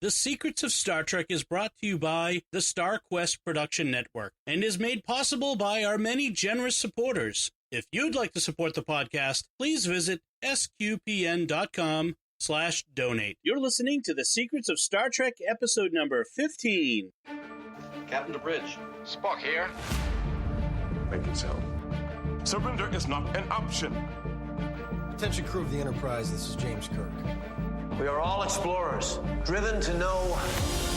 The Secrets of Star Trek is brought to you by the Star Quest Production Network and is made possible by our many generous supporters. If you'd like to support the podcast, please visit sqpn.com/donate. You're listening to The Secrets of Star Trek, episode number 15. Captain to bridge. Spock here. Make it so. Surrender is not an option. Attention crew of the Enterprise, this is James Kirk. We are all explorers, driven to know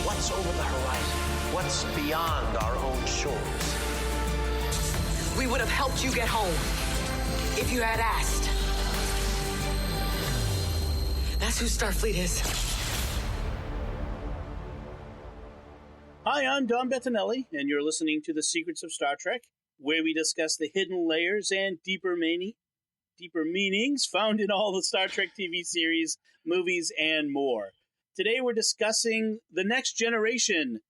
what's over the horizon, what's beyond our own shores. We would have helped you get home if you had asked. That's who Starfleet is. Hi, I'm Don Bettinelli, and you're listening to The Secrets of Star Trek, where we discuss the hidden layers and deeper meanings found in all the Star Trek TV series, movies, and more. Today we're discussing The Next Generation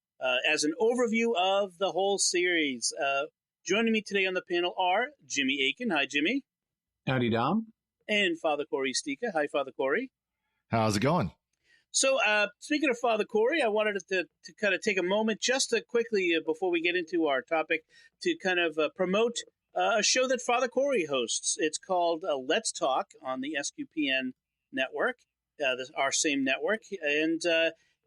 as an overview of the whole series. Joining me today on the panel are Jimmy Akin. Hi, Jimmy. Howdy, Dom. And Father Cory Sticha. Hi, Father Cory. How's it going? So, speaking of Father Cory, I wanted to kind of take a moment just to quickly, before we get into our topic, to kind of promote a show that Father Cory hosts. It's called Let's Talk on the SQPN network, our same network, and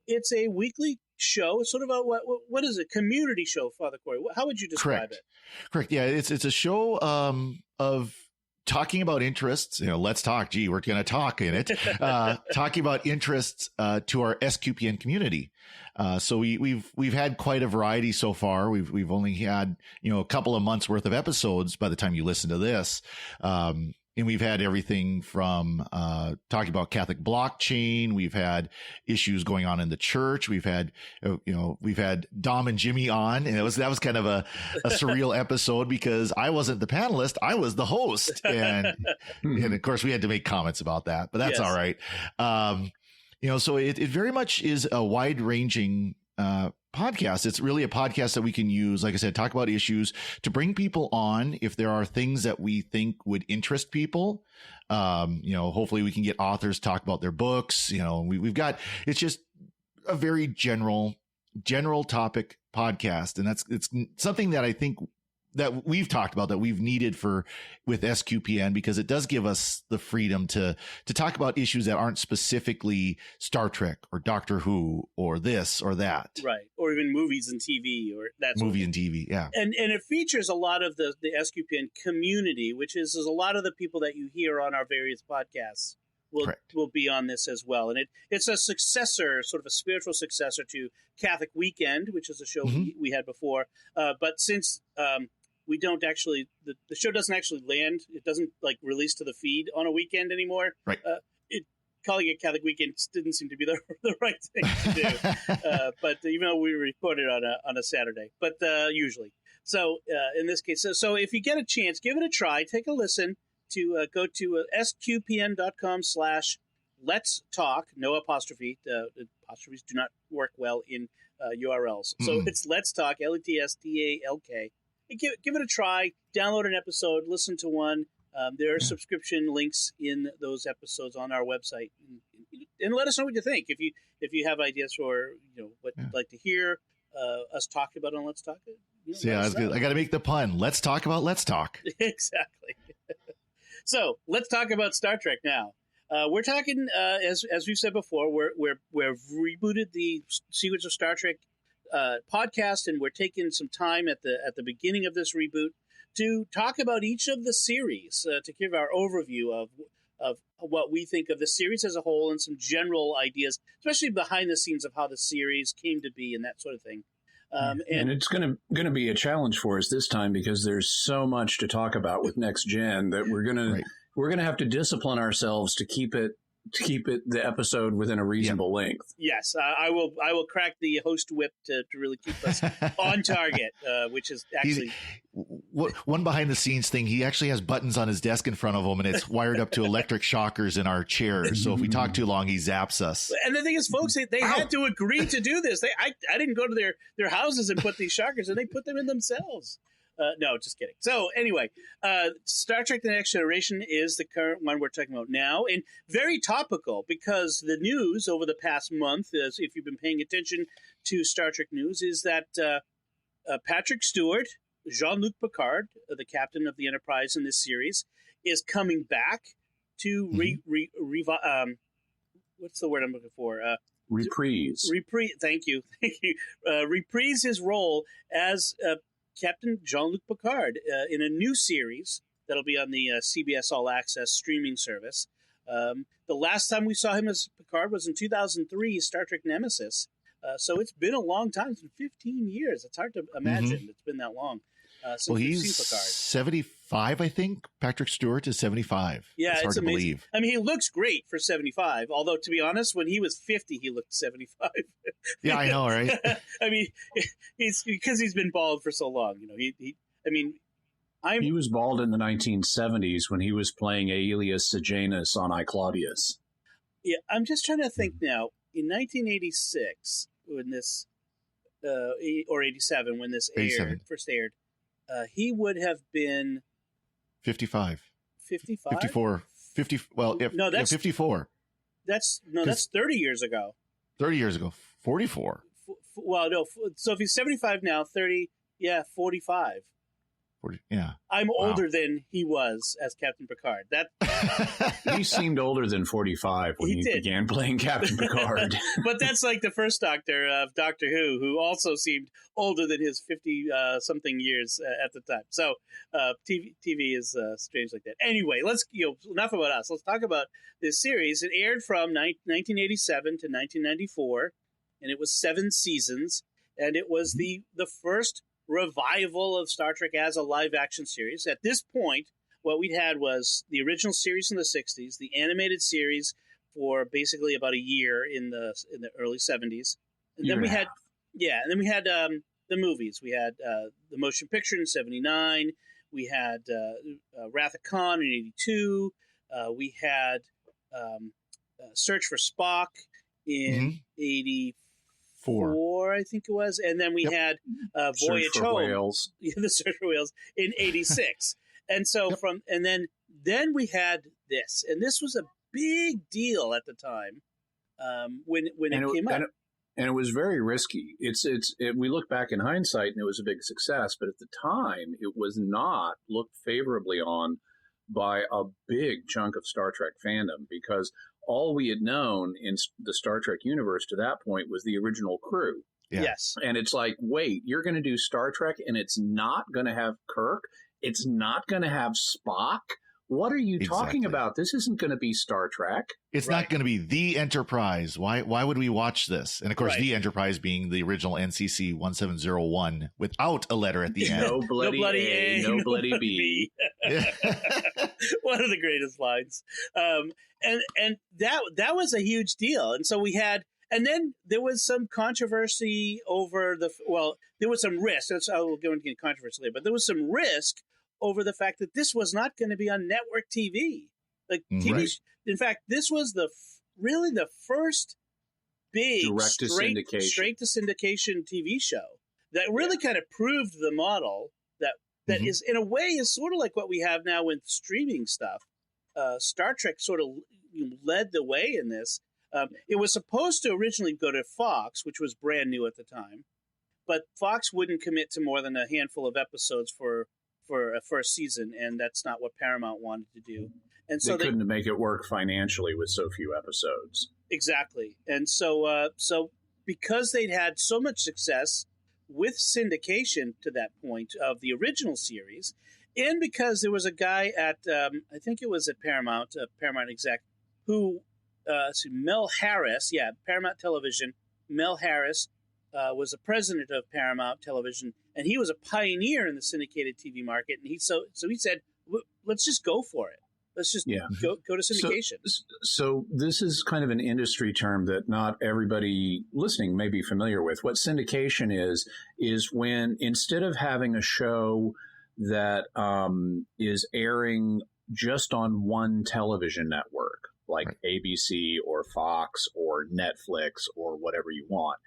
it's a weekly show. It's sort of a what is it? Community show, Father Cory. How would you describe it? Correct. Yeah, it's a show of talking about interests. Let's talk. Gee, we're going to talk in it. Talking about interests to our SQPN community. So we've had quite a variety so far. We've only had a couple of months worth of episodes by the time you listen to this. And we've had everything from talking about Catholic blockchain. We've had issues going on in the church. We've had Dom and Jimmy on, and that was kind of a surreal episode because I wasn't the panelist, I was the host, and of course we had to make comments about that, but that's all right. So it very much is a wide ranging podcast. It's really a podcast that we can use, like I said, talk about issues to bring people on if there are things that we think would interest people. Hopefully we can get authors talk about their books. It's just a very general topic podcast. And it's something that I think that we've talked about that we've needed with SQPN, because it does give us the freedom to talk about issues that aren't specifically Star Trek or Doctor Who or this or that. Right. Or even movies and TV or that sort movie and TV. Yeah. And it features a lot of the SQPN community, which is a lot of the people that you hear on our various podcasts will be on this as well. And it's a successor, sort of a spiritual successor to Catholic Weekend, which is a show we had before. But since we don't actually, the show doesn't actually land. It doesn't release to the feed on a weekend anymore. Right. Calling it Catholic Weekend didn't seem to be the right thing to do. But even though we record it on a Saturday, but usually. So in this case, so if you get a chance, give it a try. Take a listen. To go to sqpn.com/let's talk. No apostrophe. Apostrophes do not work well in URLs. So it's Let's Talk. LETSTALK. Give it a try, download an episode, listen to one. There are subscription links in those episodes on our website, and let us know what you think. If you have ideas for what you'd like to hear us talk about on Let's Talk. That's good. I got to make the pun. Let's talk about Let's Talk. Exactly. So let's talk about Star Trek now. We're talking as we've said before. We've rebooted the Secrets of Star Trek podcast, and we're taking some time at the beginning of this reboot to talk about each of the series, to give our overview of what we think of the series as a whole and some general ideas, especially behind the scenes of how the series came to be and that sort of thing. And it's going to be a challenge for us this time because there's so much to talk about with Next Gen that we're going to have to discipline ourselves to keep it the episode within a reasonable length. Yes, I will crack the host whip to really keep us on target, which is actually one behind the scenes thing. He actually has buttons on his desk in front of him, and it's wired up to electric shockers in our chairs. So if we talk too long, he zaps us. And the thing is, folks, they had to agree to do this. I didn't go to their houses and put these shockers, and they put them in themselves. No, just kidding. So anyway, Star Trek: The Next Generation is the current one we're talking about now, and very topical because the news over the past month, as if you've been paying attention to Star Trek news, is that Patrick Stewart, Jean-Luc Picard, the captain of the Enterprise in this series, is coming back to what's the word I'm looking for? Reprise. Thank you. Reprise his role as Captain Jean-Luc Picard in a new series that'll be on the CBS All Access streaming service. The last time we saw him as Picard was in 2003, Star Trek Nemesis. So it's been a long time. It's been 15 years. It's hard to imagine it's been that long. Since we've seen Picard. 75, I think. Patrick Stewart is 75. Yeah, it's hard to amazing. believe. I mean, he looks great for 75. Although, to be honest, when he was 50, he looked 75. Yeah, I know, right? I mean, he's because he's been bald for so long. You know, he was bald in the 1970s when he was playing Aelius Sejanus on I, Claudius. Yeah, I'm just trying to think now. In 1986, when this, or 87, when this first aired, he would have been 55. 55? 54. 50. Well, no, that's 54. That's 30 years ago. 30 years ago. 44. Well, no. So if he's 75 now, 30, 45. 40, yeah. I'm older than he was as Captain Picard. He seemed older than 45 when he began playing Captain Picard. But that's like the first Doctor of Doctor who also seemed older than his 50-something years at the time. So TV is strange like that. Anyway, let's enough about us. Let's talk about this series. It aired from 1987 to 1994, and it was 7 seasons, and it was the first revival of Star Trek as a live-action series. At this point, what we'd had was the original series in the 60s, the animated series for basically about a year in the early 70s, and then we had the movies. We had the motion picture in 79. We had Wrath of Khan in 82. We had Search for Spock in 84. 4, I think it was, and then we had Voyage Home, Whales. The Search for Whales in 86, and so then we had this, and this was a big deal at the time when it came up. And it was very risky. We look back in hindsight, and it was a big success, but at the time, it was not looked favorably on by a big chunk of Star Trek fandom because all we had known in the Star Trek universe to that point was the original crew. Yeah. Yes. And it's like, wait, you're going to do Star Trek and it's not going to have Kirk? It's not going to have Spock? What are you talking about? This isn't going to be Star Trek. It's not going to be the Enterprise. Why would we watch this? And of course, the Enterprise being the original NCC 1701 without a letter at the end. No bloody A, no bloody B. One of the greatest lines. And that was a huge deal. And so we had, and then there was some controversy over there was some risk. I will go into controversy later, but there was some risk over the fact that this was not going to be on network TV. Like TV, right. In fact, this was really the first big straight to syndication TV show that really kind of proved the model that is in a way is sort of like what we have now with streaming stuff. Star Trek sort of led the way in this. It was supposed to originally go to Fox, which was brand new at the time, but Fox wouldn't commit to more than a handful of episodes for a first season, and that's not what Paramount wanted to do. And so they couldn't make it work financially with so few episodes. Exactly. And so because they'd had so much success with syndication to that point of the original series, and because there was a guy at, I think it was at Paramount exec, who, Mel Harris, Paramount Television, Mel Harris was the president of Paramount Television, and he was a pioneer in the syndicated TV market. And he said, let's just go for it. Let's just go to syndication. So this is kind of an industry term that not everybody listening may be familiar with. What syndication is when instead of having a show that is airing just on one television network, like ABC or Fox or Netflix or whatever you want,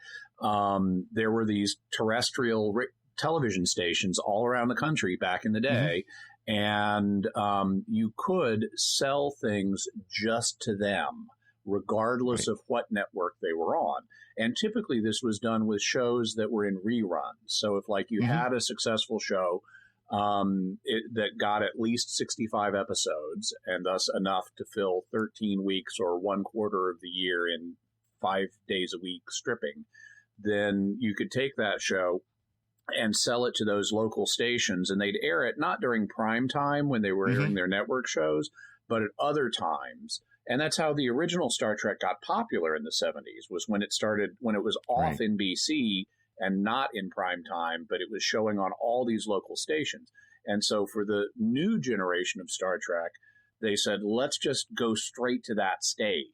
there were these terrestrial television stations all around the country back in the day. And you could sell things just to them, regardless of what network they were on. And typically this was done with shows that were in reruns. So if like you had a successful show that got at least 65 episodes and thus enough to fill 13 weeks or 1/4 of the year in 5 days a week stripping, then you could take that show and sell it to those local stations, and they'd air it not during prime time when they were airing their network shows, but at other times. And that's how the original Star Trek got popular in the 70s, was when it was off NBC and not in prime time, but it was showing on all these local stations. And so for the new generation of Star Trek, they said, let's just go straight to that stage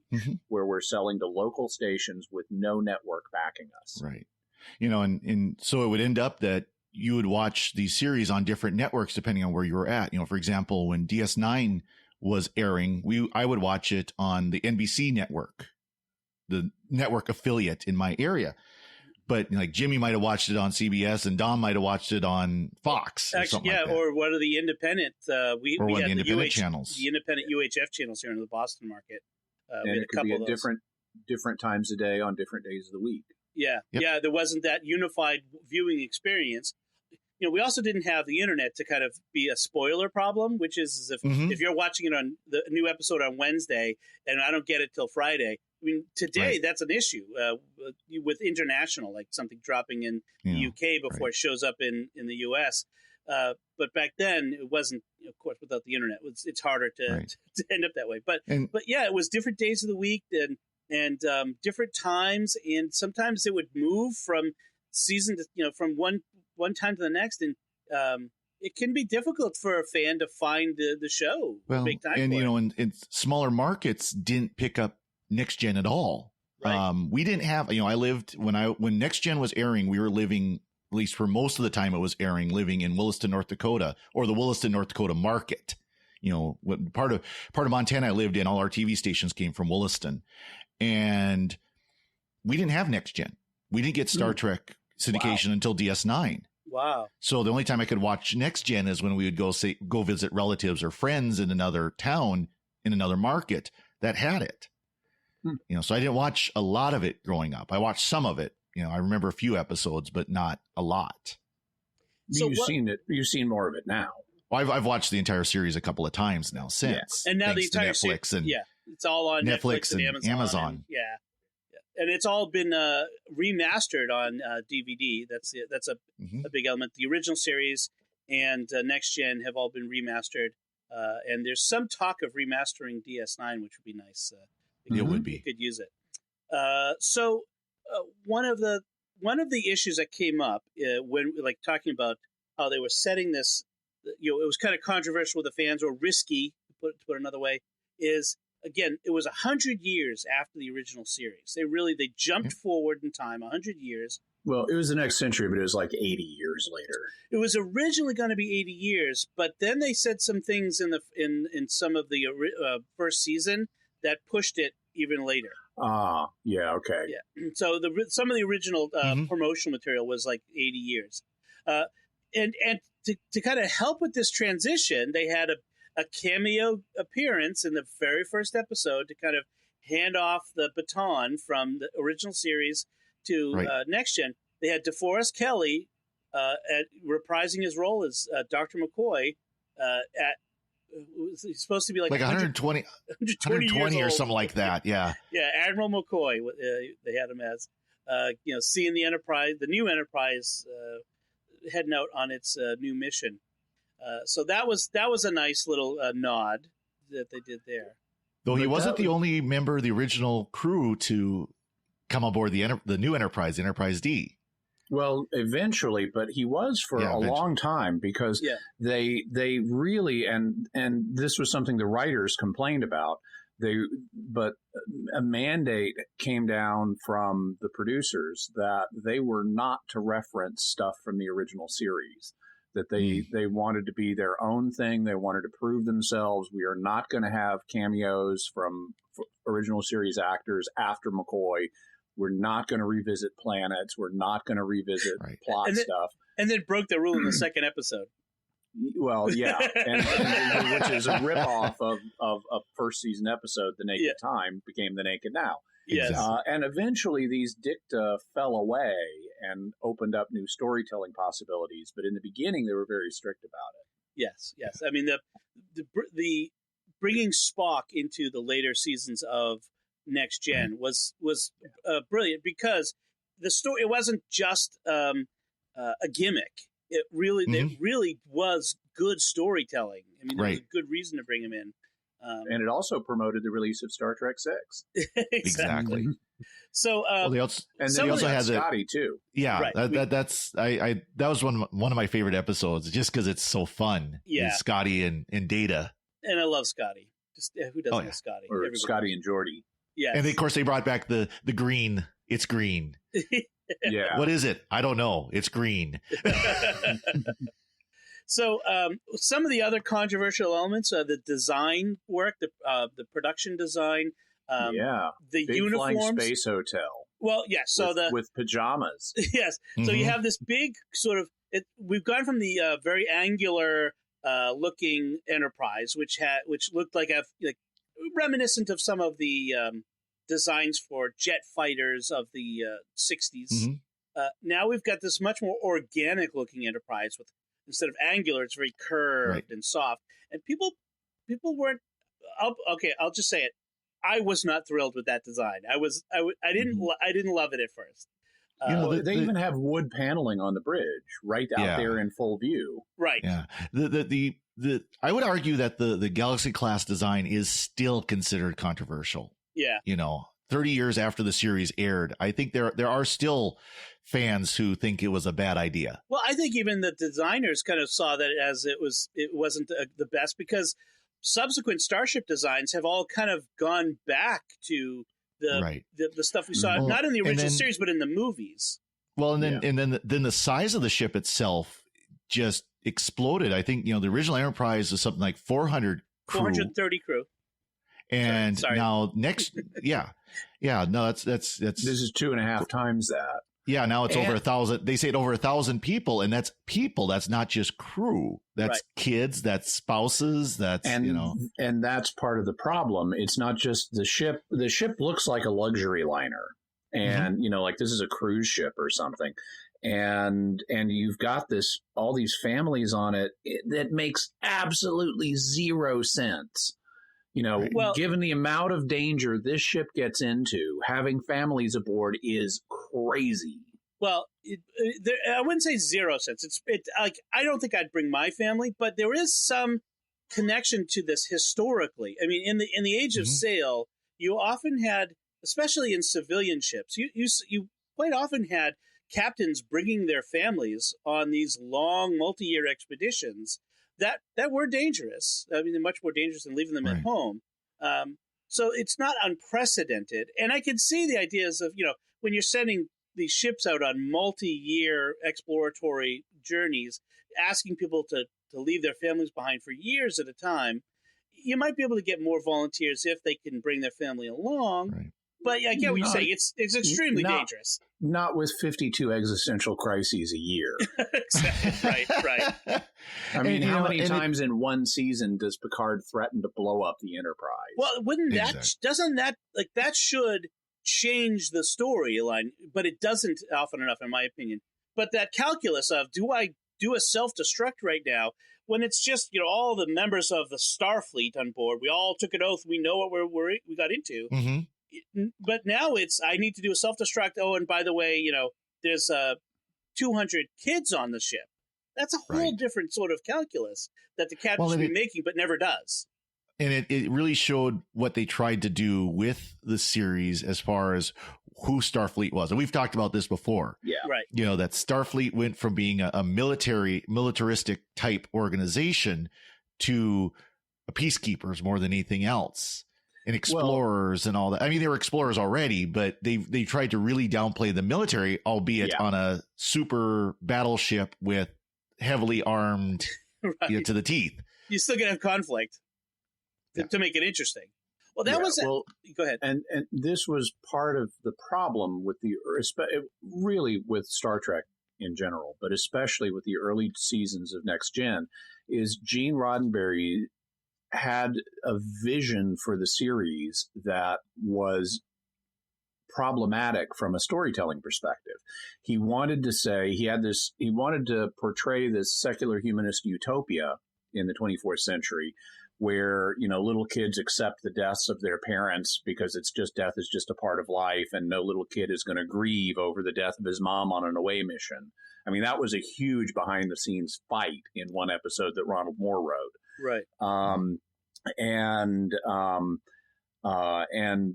where we're selling to local stations with no network backing us. Right. And so it would end up that you would watch these series on different networks depending on where you were at. For example, when DS9 was airing, I would watch it on the NBC network, the network affiliate in my area. But like Jimmy might have watched it on CBS and Dom might have watched it on Fox. Actually, or one of the independent. We had the independent channels, the independent UHF channels here in the Boston market. And it could be at different times a day on different days of the week. Yeah, there wasn't that unified viewing experience. We also didn't have the internet to kind of be a spoiler problem, which is if you're watching it on the new episode on Wednesday and I don't get it till Friday. I mean, today that's an issue with international, like something dropping in the UK before it shows up in the US. But back then it wasn't, of course, without the internet, it's harder to end up that way. But yeah, it was different days of the week and different times, and sometimes it would move from season to from one time to the next, and it can be difficult for a fan to find the show. Well, big time and in smaller markets didn't pick up Next Gen at all. Right. We didn't have I lived when Next Gen was airing, we were living, at least for most of the time it was airing, living in Williston, North Dakota, or the Williston, North Dakota market. What part of Montana I lived in, all our TV stations came from Williston. And we didn't have Next Gen. We didn't get Star Trek syndication until DS9. Wow. So the only time I could watch Next Gen is when we would go visit relatives or friends in another town, in another market that had it. So I didn't watch a lot of it growing up. I watched some of it. I remember a few episodes, but not a lot. So you've seen more of it now. Well, I've watched the entire series a couple of times now since. And now the entire Netflix and it's all on Netflix and Amazon. And it's all been remastered on DVD. That's a big element. The original series and Next Gen have all been remastered, and there's some talk of remastering DS9, which would be nice. It would be. You could use it. So one of the issues that came up when talking about how they were setting this, it was kind of controversial with the fans, or risky, to put another way, is, again, it was 100 years after the original series. They jumped forward in time 100 years. Well, it was the next century, but it was like 80 years later. It was originally going to be 80 years, but then they said some things in some of the first season that pushed it even later. Yeah, okay. Yeah. So some of the original promotional material was like 80 years. And to kind of help with this transition, they had a cameo appearance in the very first episode to kind of hand off the baton from the original series to Next Gen. They had DeForest Kelley reprising his role as Dr. McCoy he's supposed to be like 120 or something like that. Yeah. Yeah. Admiral McCoy, they had him as, seeing the Enterprise, the new Enterprise, heading out on its new mission. So that was a nice little nod that they did there. Though he wasn't the only member of the original crew to come aboard the new Enterprise, Enterprise D. Well, eventually, but he was for a long time, because they really, and this was something the writers complained about. But a mandate came down from the producers that they were not to reference stuff from the original series, that they wanted to be their own thing. They wanted to prove themselves. We are not going to have cameos from original series actors after McCoy. We're not going to revisit planets. We're not going to revisit plot stuff. And then broke the rule in the second episode. Well, yeah, and which is a ripoff of a first season episode. The Naked Time became The Naked Now. Yes. And eventually these dicta fell away and opened up new storytelling possibilities. But in the beginning, they were very strict about it. Yes. I mean, the bringing Spock into the later seasons of Next Gen was brilliant, because the story, it wasn't just a gimmick. It really was good storytelling. I mean, there was a good reason to bring him in. And it also promoted the release of Star Trek VI. Exactly. So, they also had Scotty too. Yeah, right. That was one of my favorite episodes, just because it's so fun. Yeah, Scotty and Data. And I love Scotty. Just who doesn't love Scotty? Or everybody. Scotty and Geordi. Yeah, and of course they brought back the green. It's green. Yeah. What is it? I don't know. It's green. So some of the other controversial elements are the design work, the production design, the Big uniforms. Flying Space Hotel. Well, yes. So with pajamas. Yes. So you have this big sort of. We've gone from the very angular looking Enterprise, which looked like reminiscent of some of the designs for jet fighters of the 60s. Now we've got this much more organic looking Enterprise with. Instead of angular, it's very curved and soft. And people weren't. I'll just say it. I was not thrilled with that design. I didn't love it at first. They even have wood paneling on the bridge right out there in full view. Right. Yeah. I would argue that the Galaxy class design is still considered controversial. Yeah. 30 years after the series aired, I think there are still fans who think it was a bad idea. Well, I think even the designers kind of saw that as it wasn't the best, because subsequent Starship designs have all kind of gone back to the stuff we saw, not in the original series, but in the movies. Well, and then the size of the ship itself just exploded. I think, the original Enterprise was something like 430 crew. And sorry. Now next, no, that's this is 2.5 times that. Yeah, now it's over 1,000. They say over 1,000 people, and that's people. That's not just crew. That's kids. That's spouses. And that's part of the problem. It's not just the ship. The ship looks like a luxury liner, and like this is a cruise ship or something. And you've got all these families on it that makes absolutely zero sense. Given the amount of danger this ship gets into, having families aboard is crazy. Well, I wouldn't say zero sense. It's like, I don't think I'd bring my family, but there is some connection to this historically. I mean, in the age of sail, you often had, especially in civilian ships, you quite often had captains bringing their families on these long multi-year expeditions that were dangerous. I mean, they're much more dangerous than leaving them at home. So it's not unprecedented. And I can see the ideas of, when you're sending these ships out on multi-year exploratory journeys, asking people to leave their families behind for years at a time, you might be able to get more volunteers if they can bring their family along. Right. But I get what you're saying. It's extremely dangerous. Not with 52 existential crises a year. Exactly. Right. I mean, how many times in one season does Picard threaten to blow up the Enterprise? Well, that should change the storyline, but it doesn't often enough, in my opinion. But that calculus of, do I do a self-destruct right now, when it's just, all the members of the Starfleet on board, we all took an oath, we know what we got into. Mm-hmm. But now I need to do a self-destruct. Oh, and by the way, there's 200 kids on the ship. That's a whole different sort of calculus that the captain should be making, but never does. And it really showed what they tried to do with the series as far as who Starfleet was. And we've talked about this before. Yeah. Right. That Starfleet went from being a militaristic type organization to peacekeepers more than anything else. And explorers and all that. I mean, they were explorers already, but they tried to really downplay the military, albeit on a super battleship with heavily armed to the teeth. You're still going to have conflict to make it interesting. Well, go ahead. And this was part of the problem with with Star Trek in general, but especially with the early seasons of Next Gen, is Gene Roddenberry had a vision for the series that was problematic from a storytelling perspective. He wanted to portray this secular humanist utopia in the 24th century where, little kids accept the deaths of their parents because death is just a part of life, and no little kid is going to grieve over the death of his mom on an away mission. I mean, that was a huge behind the scenes fight in one episode that Ronald Moore wrote. Right. And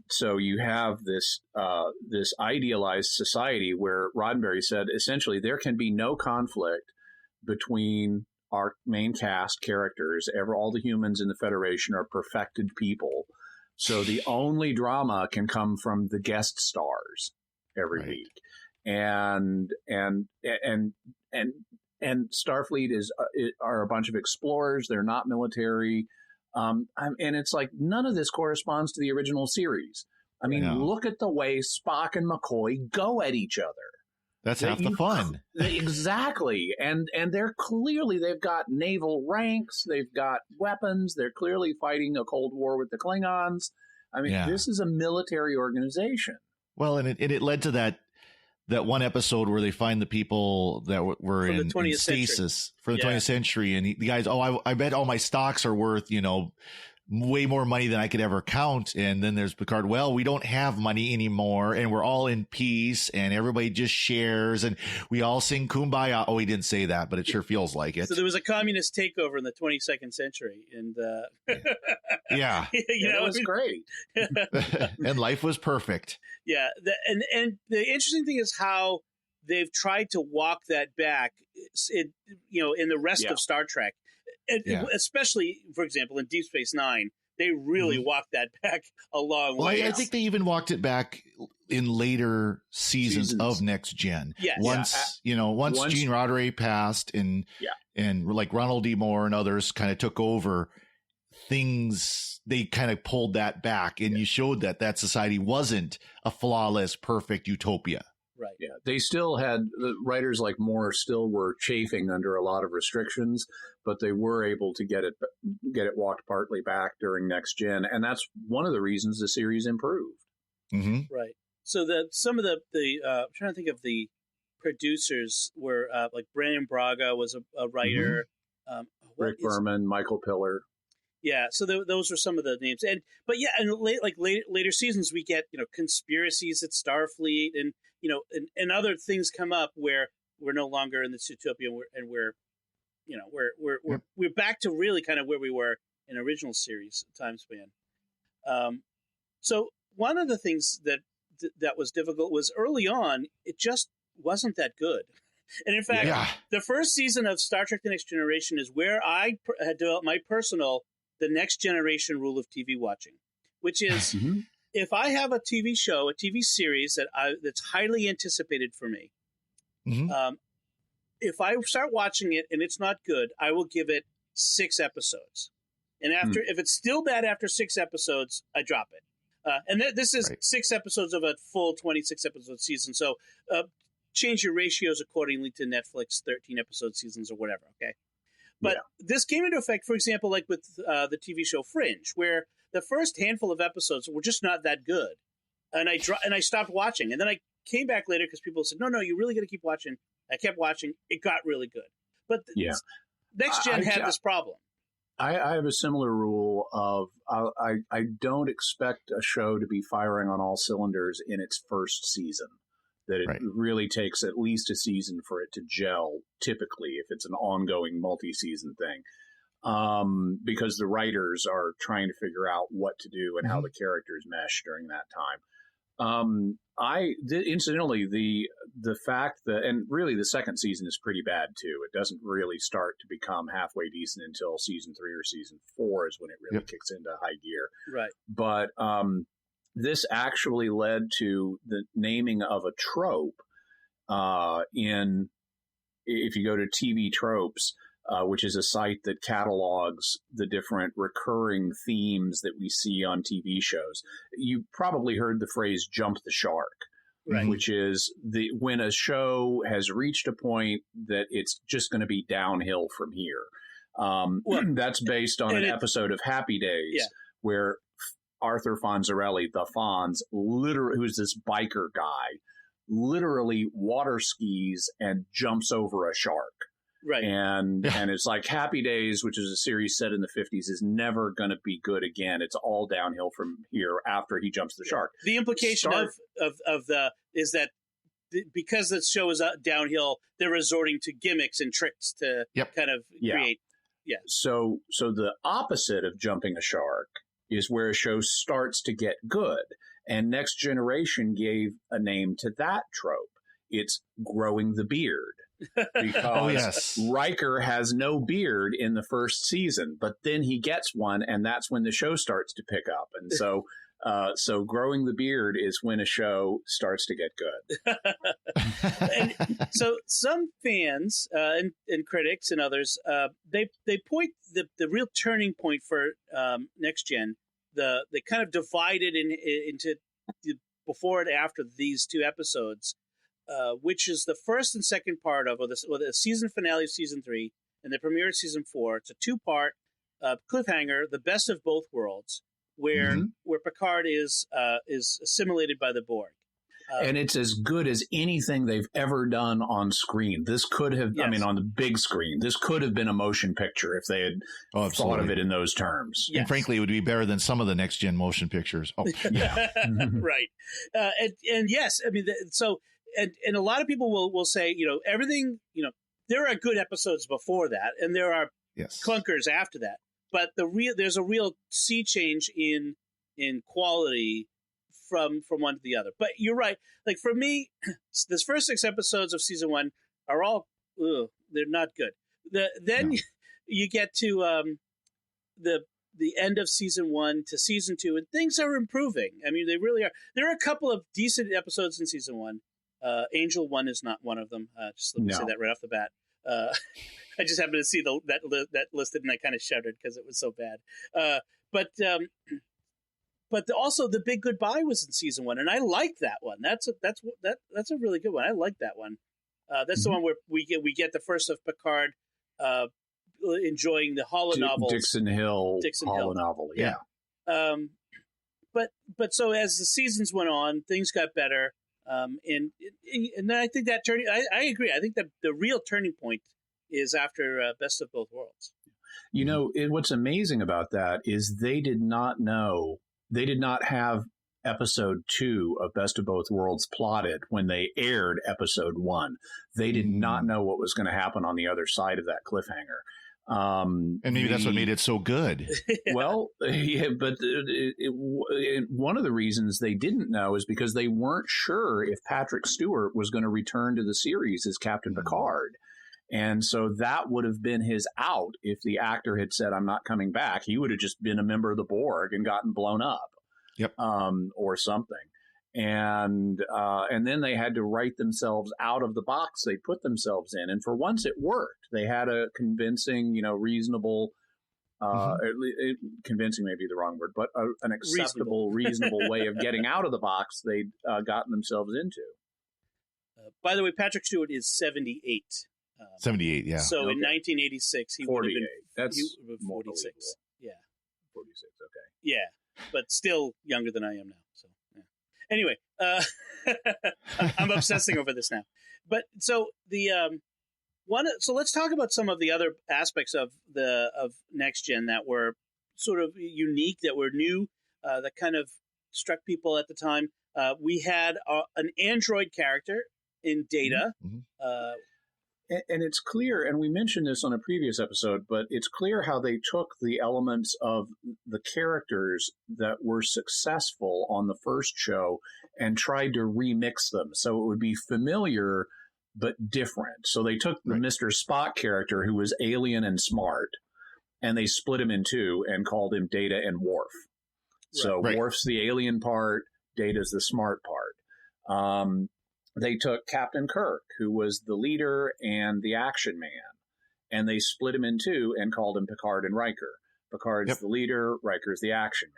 so you have this idealized society where Roddenberry said essentially there can be no conflict between our main cast characters. All the humans in the Federation are perfected people. So the only drama can come from the guest stars every week. And Starfleet are a bunch of explorers. They're not military. And it's like none of this corresponds to the original series. I mean, look at the way Spock and McCoy go at each other. That's half the fun. Exactly. And they've got naval ranks. They've got weapons. They're clearly fighting a Cold War with the Klingons. I mean, this is a military organization. Well, and it led to that one episode where they find the people that were in stasis for the 20th century. And the guys, I bet all my stocks are worth, way more money than I could ever count. And then there's Picard. Well, we don't have money anymore and we're all in peace and everybody just shares and we all sing Kumbaya. Oh, he didn't say that, but it sure feels like it. So there was a communist takeover in the 22nd century. And yeah, it was great. And life was perfect. Yeah. And the interesting thing is how they've tried to walk that back, in the rest of Star Trek. Especially, for example, in Deep Space Nine, they really walked that back a long way. I think they even walked it back in later seasons of Next Gen. Yes. Once Gene Roddenberry passed and like Ronald D. Moore and others kind of took over, they kind of pulled that back, and you showed that society wasn't a flawless, perfect utopia. Right. Yeah. They still had the writers like Moore still were chafing under a lot of restrictions, but they were able to get it walked partly back during Next Gen, and that's one of the reasons the series improved. Mm-hmm. Right. So some of the I'm trying to think of the producers were like Brandon Braga was a writer, Rick Berman, Michael Piller. Yeah, so those are some of the names, and later seasons we get conspiracies at Starfleet, and and other things come up where we're no longer in this utopia, and we're back to really kind of where we were in original series time span. So one of the things that was difficult was early on it just wasn't that good, and in fact, the first season of Star Trek: The Next Generation is where I had developed my personal the next generation rule of TV watching, which is if I have a TV show, a TV series that's highly anticipated for me, if I start watching it and it's not good, I will give it 6 episodes. And if it's still bad after 6 episodes, I drop it. And this is 6 episodes of a full 26 episode season. So change your ratios accordingly to Netflix 13 episode seasons or whatever. Okay. But this came into effect, for example, like with the TV show Fringe, where the first handful of episodes were just not that good, and I stopped watching, and then I came back later because people said, "No, you really got to keep watching." I kept watching; it got really good. But Next Gen had this problem. I have a similar rule of I don't expect a show to be firing on all cylinders in its first season. That it really takes at least a season for it to gel, typically, if it's an ongoing multi-season thing, because the writers are trying to figure out what to do and how the characters mesh during that time. Incidentally, the fact that, and really the second season is pretty bad too. It doesn't really start to become halfway decent until season 3 or season 4 is when it really kicks into high gear. Right. But this actually led to the naming of a trope if you go to TV Tropes, which is a site that catalogs the different recurring themes that we see on TV shows. You probably heard the phrase "jump the shark." Right. which is when a show has reached a point that it's just going to be downhill from here. That's based on an episode of Happy Days where Arthur Fonzarelli, the Fonz, who's this biker guy, literally water skis and jumps over a shark. Right. And it's like Happy Days, which is a series set in the 50s, is never going to be good again. It's all downhill from here after he jumps the shark. The implication is that because the show is downhill, they're resorting to gimmicks and tricks to kind of create. Yeah. So the opposite of jumping a shark is where a show starts to get good. And Next Generation gave a name to that trope. It's growing the beard. Because Riker has no beard in the first season, but then he gets one, and that's when the show starts to pick up. And so growing the beard is when a show starts to get good. And so some fans and critics and others, they point the real turning point for Next Gen. They kind of divided into before and after these two episodes. Which is the first and second part of the season finale of season 3 and the premiere of season 4. It's a 2-part cliffhanger, the best of both worlds, where Picard is assimilated by the Borg. And it's as good as anything they've ever done on screen. This could have, I mean, on the big screen, this could have been a motion picture if they had thought of it in those terms. Yes. And frankly, it would be better than some of the Next Gen motion pictures. Oh, yeah. Right. And yes, I mean, And a lot of people will say, everything, there are good episodes before that, and there are clunkers after that. But there's a real sea change in quality from one to the other. But you're right. Like for me, this first 6 episodes of season 1 are all they're not good. Then you get to the end of season 1 to season 2, and things are improving. I mean, they really are. There are a couple of decent episodes in season 1. Angel 1 is not one of them. Just let me say that right off the bat. I just happened to see that listed, and I kind of shuddered because it was so bad. But also the Big Goodbye was in season 1, and I like that one. That's a really good one. I like that one. That's the one where we get the first of Picard enjoying the holonovels. Dixon Hill holonovel. Yeah. But so as the seasons went on, things got better. And then I think that turning, I agree. I think that the real turning point is after Best of Both Worlds. What's amazing about that is they did not have episode 2 of Best of Both Worlds plotted when they aired episode 1. They did not know what was going to happen on the other side of that cliffhanger. And maybe that's what made it so good. Well, but one of the reasons they didn't know is because they weren't sure if Patrick Stewart was going to return to the series as Captain Picard. And so that would have been his out if the actor had said, I'm not coming back. He would have just been a member of the Borg and gotten blown up. Yep. Or something. And then they had to write themselves out of the box they put themselves in. And for once it worked. They had a convincing, reasonable, convincing may be the wrong word, but an acceptable, reasonable way of getting out of the box they'd gotten themselves into. By the way, Patrick Stewart is 78. 78, yeah. So in 1986, he would have been 46. Yeah. 46, okay. Yeah, but still younger than I am now. So yeah. Anyway, I'm obsessing over this now. But so so let's talk about some of the other aspects of Next Gen that were sort of unique, that were new, that kind of struck people at the time. We had an android character in Data. And it's clear, and we mentioned this on a previous episode, but it's clear how they took the elements of the characters that were successful on the first show and tried to remix them so it would be familiar but different. So they took the Mr. Spock character, who was alien and smart, and they split him in two and called him Data and Worf. So Worf's the alien part, Data's the smart part. They took Captain Kirk, who was the leader and the action man, and they split him in two and called him Picard and Riker. Picard's the leader, Riker's the action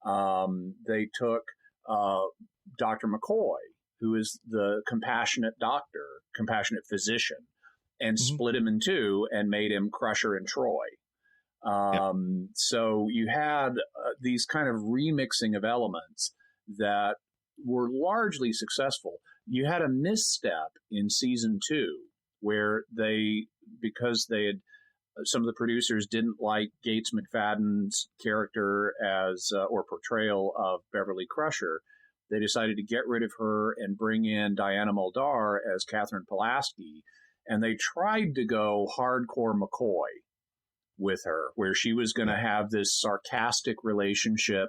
man. They took Dr. McCoy, who is the compassionate physician, and split him in two and made him Crusher and Troi. So you had these kind of remixing of elements that were largely successful. You had a misstep in season 2 where because some of the producers didn't like Gates McFadden's character or portrayal of Beverly Crusher, they decided to get rid of her and bring in Diana Muldaur as Catherine Pulaski. And they tried to go hardcore McCoy with her, where she was going to have this sarcastic relationship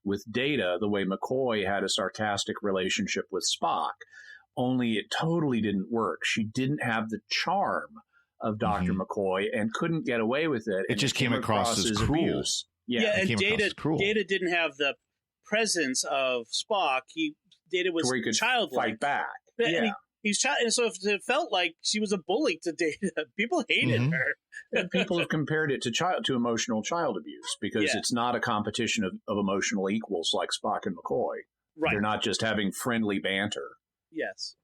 with Data, the way McCoy had a sarcastic relationship with Spock. Only it totally didn't work. She didn't have the charm of Dr. McCoy and couldn't get away with it. It just came across as cruel. Abuse. And Data didn't have the presence of Spock. Data was where he could childlike. Fight back. He's child, and so it felt like she was a bully to Data. People hated her. And people have compared it to emotional child abuse because it's not a competition of emotional equals like Spock and McCoy. Right. They're not just having friendly banter. Yes.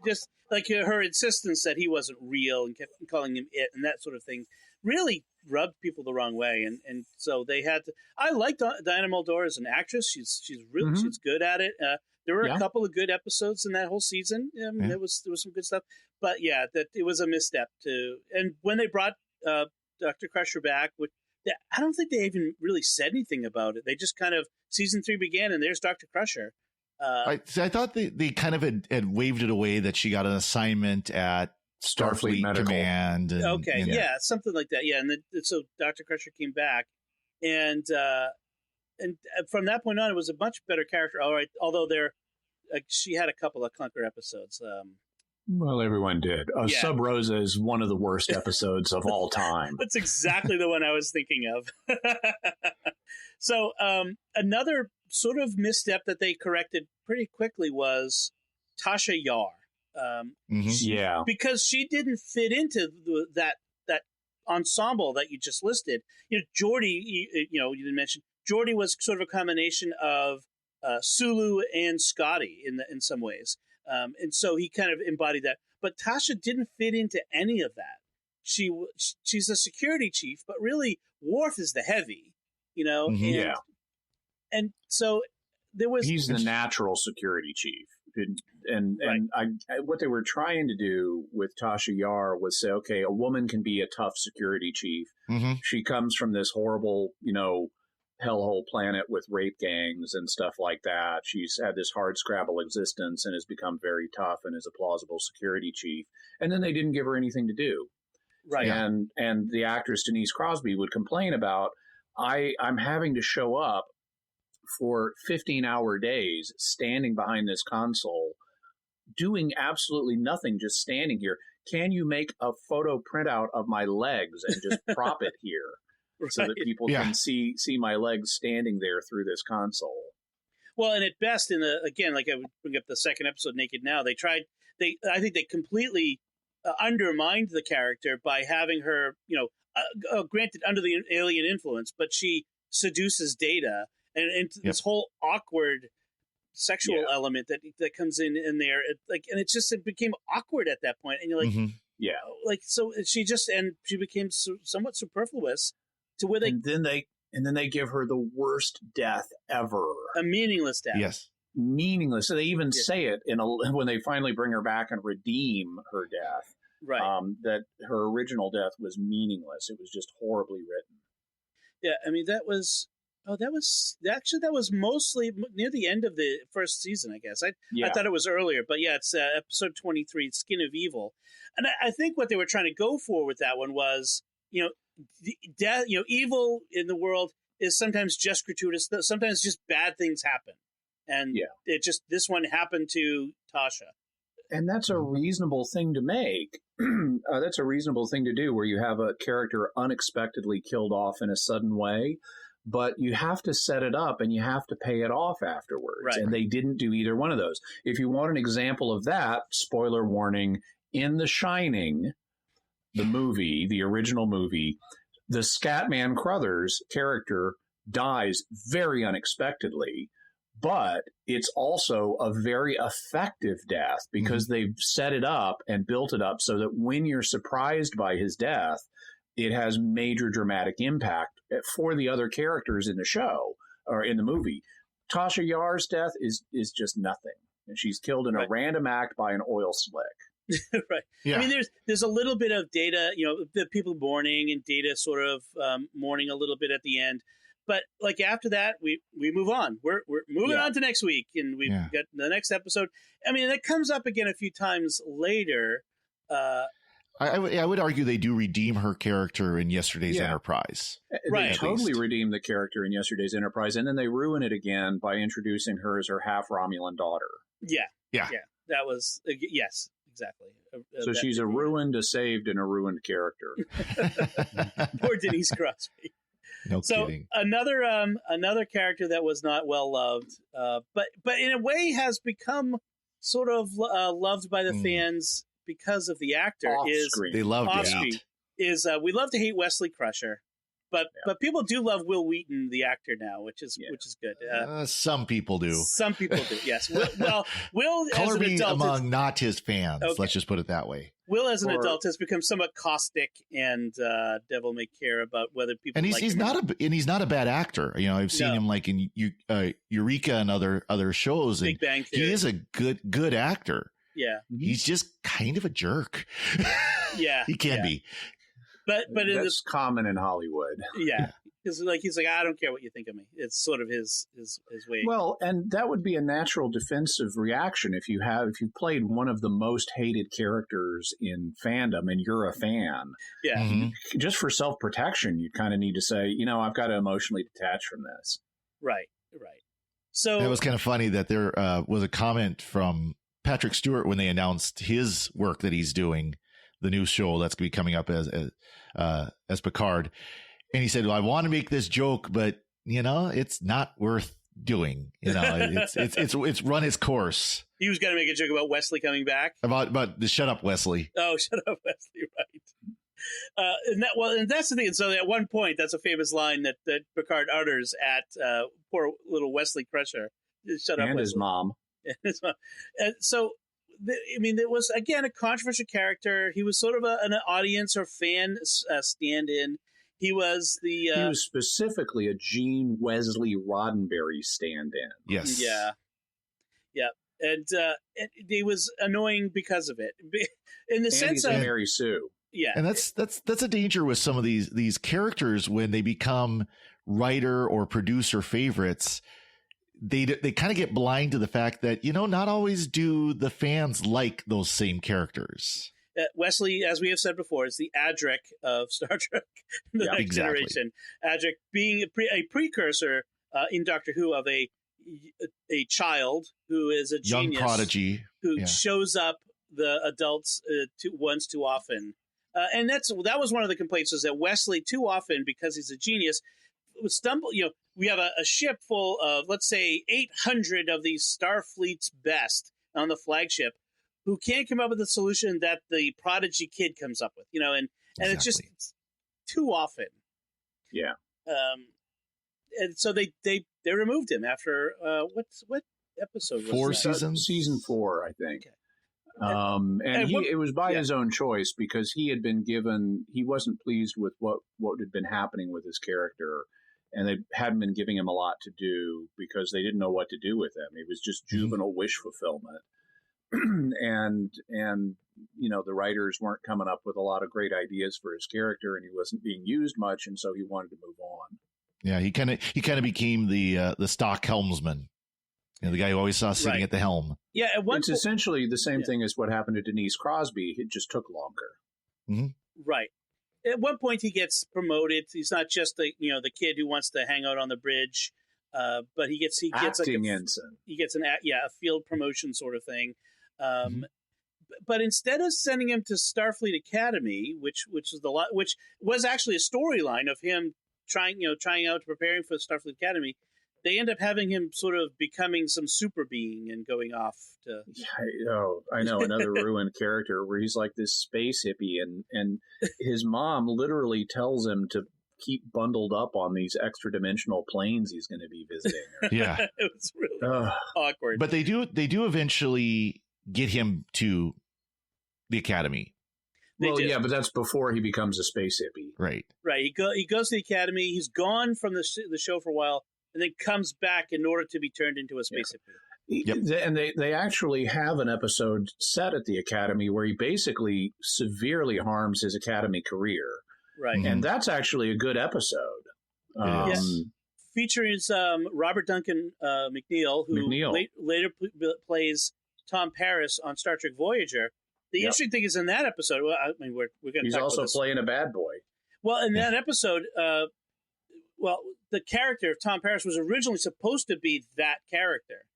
Just like her insistence that he wasn't real and kept calling him it and that sort of thing really rubbed people the wrong way. And so they had to. I like Diana Muldaur as an actress. She's really she's good at it. There were a couple of good episodes in that whole season. There was some good stuff, but that it was a misstep too. And when they brought Dr. Crusher back, I don't think they even really said anything about it. They just kind of season 3 began, and there's Dr. Crusher. I thought they kind of had waved it away that she got an assignment at Starfleet Command. And, something like that. Yeah, and so Dr. Crusher came back, and from that point on, it was a much better character. All right, although she had a couple of clunker episodes. Well, everyone did. Sub Rosa is one of the worst episodes of all time. That's exactly the one I was thinking of. So another sort of misstep that they corrected pretty quickly was Tasha Yar. Because she didn't fit into that ensemble that you just listed. Geordi, you didn't mention. Geordi was sort of a combination of Sulu and Scotty in some ways. And so he kind of embodied that. But Tasha didn't fit into any of that. She's a security chief, but really Worf is the heavy, And so there was... He's the natural security chief. And what they were trying to do with Tasha Yar was say, okay, a woman can be a tough security chief. She comes from this horrible, hellhole planet with rape gangs and stuff like that. She's had this hard scrabble existence and has become very tough and is a plausible security chief. And then they didn't give her anything to do. Right. And the actress Denise Crosby would complain about, I'm having to show up for 15-hour days standing behind this console, doing absolutely nothing, just standing here. Can you make a photo printout of my legs and just prop it here? So that people can see my legs standing there through this console. Well, and at best, again, like I would bring up the second episode, Naked Now, I think they completely undermined the character by having her, granted under the alien influence, but she seduces Data, and into this whole awkward sexual element that comes in there, and it became awkward at that point, and you're like, so she became somewhat superfluous. To where then they give her the worst death ever, a meaningless death. Yes, meaningless. So they even say it when they finally bring her back and redeem her death. Right, that her original death was meaningless. It was just horribly written. Yeah, I mean that was mostly near the end of the first season, I guess. I thought it was earlier, but it's episode 23, Skin of Evil, and I think what they were trying to go for with that one was death, evil in the world is sometimes just gratuitous. Sometimes just bad things happen, and this one happened to Tasha. And that's a reasonable thing to make. That's a reasonable thing to do, where you have a character unexpectedly killed off in a sudden way, but you have to set it up and you have to pay it off afterwards. Right. And they didn't do either one of those. If you want an example of that, spoiler warning, in The Shining, the movie, the original movie, the Scatman Crothers character dies very unexpectedly, but it's also a very effective death because they've set it up and built it up so that when you're surprised by his death, it has major dramatic impact for the other characters in the show or in the movie. Tasha Yar's death is just nothing. And she's killed in a random act by an oil slick. Right. Yeah. I mean, there's a little bit of Data, the people mourning and Data sort of mourning a little bit at the end. But like after that, we move on. We're moving on to next week, and we've got the next episode. I mean, it comes up again a few times later. I would argue they do redeem her character in Yesterday's Enterprise. They totally redeem the character in Yesterday's Enterprise, and then they ruin it again by introducing her as her half Romulan daughter. Yeah. That was yes, exactly. So she's a ruined, a saved, and a ruined character. Poor Denise Crosby. No kidding. Another character that was not well loved, but in a way has become sort of loved by the fans because of the actor. They love we love to hate Wesley Crusher, but people do love Will Wheaton, the actor now, which is good. Some people do. Some people do. Yes. Will color as an me adult among not his fans. Okay. Let's just put it that way. Will, as an adult, has become somewhat caustic and devil may care about whether people. And he's not a bad actor. I've seen him like in Eureka and other shows. Big Bang Theory. He is a good actor. Yeah, he's just kind of a jerk. Yeah, he can be. But that's common in Hollywood. Yeah. Because he's like, I don't care what you think of me. It's sort of his way. Well, and that would be a natural defensive reaction if you played one of the most hated characters in fandom and you're a fan. Yeah. Mm-hmm. Just for self-protection, you kind of need to say, I've got to emotionally detach from this. Right. So it was kind of funny that there was a comment from Patrick Stewart when they announced his work that he's doing, the new show that's going to be coming up as Picard. And he said, well, I want to make this joke, but it's not worth doing. It's run its course. He was going to make a joke about Wesley coming back. About the shut up, Wesley. Oh, shut up, Wesley. Right. And that's the thing. So at one point, that's a famous line that Picard utters at poor little Wesley Crusher. Shut up, and Wesley. His mom. And so, it was again a controversial character. He was sort of an audience or fan stand-in. He was he was specifically a Gene Wesley Roddenberry stand-in. Yes. Yeah. And he was annoying because of it. In the sense of Mary Sue. Yeah. And that's a danger with some of these characters when they become writer or producer favorites. They kind of get blind to the fact that, not always do the fans like those same characters. Wesley, as we have said before, is the Adric of Star Trek, the next generation. Adric being a precursor in Doctor Who of a child who is a young genius, prodigy who shows up the adults once too often, and that was one of the complaints, is that Wesley too often, because he's a genius, would stumble. We have a ship full of, let's say, 800 of these Starfleet's best on the flagship, who can't come up with a solution that the prodigy kid comes up with, and exactly. It's too often. Yeah. And so they removed him after what episode was 4 that? seasons? Season 4, I think. Okay. It was by his own choice, because he wasn't pleased with what had been happening with his character, and they hadn't been giving him a lot to do because they didn't know what to do with him. It was just juvenile wish fulfillment. and the writers weren't coming up with a lot of great ideas for his character, and he wasn't being used much, and so he wanted to move on. Yeah, he kind of became the stock helmsman, the guy who always saw sitting at the helm. Yeah, it's essentially the same thing as what happened to Denise Crosby. It just took longer. Mm-hmm. Right. At one point, he gets promoted. He's not just the kid who wants to hang out on the bridge, but he gets acting ensign. He gets a field promotion sort of thing. But instead of sending him to Starfleet Academy, which was actually a storyline of him trying out, preparing for Starfleet Academy, they end up having him sort of becoming some super being and going off to. I know another ruined character where he's like this space hippie, and his mom literally tells him to keep bundled up on these extra dimensional planes he's going to be visiting. Yeah. It was really awkward. But they do eventually get him to the academy. Yeah, but that's before he becomes a space hippie. Right. Right. He goes to the academy. He's gone from the show for a while, and then comes back in order to be turned into a space hippie. Yep. And they actually have an episode set at the academy where he basically severely harms his academy career. Right. And that's actually a good episode. Yes. Features Robert Duncan McNeil, who later plays Tom Paris on Star Trek Voyager. The interesting thing is in that episode, well, I mean, we're going to He's talk also about this. playing a bad boy. Well, in that episode, the character of Tom Paris was originally supposed to be that character.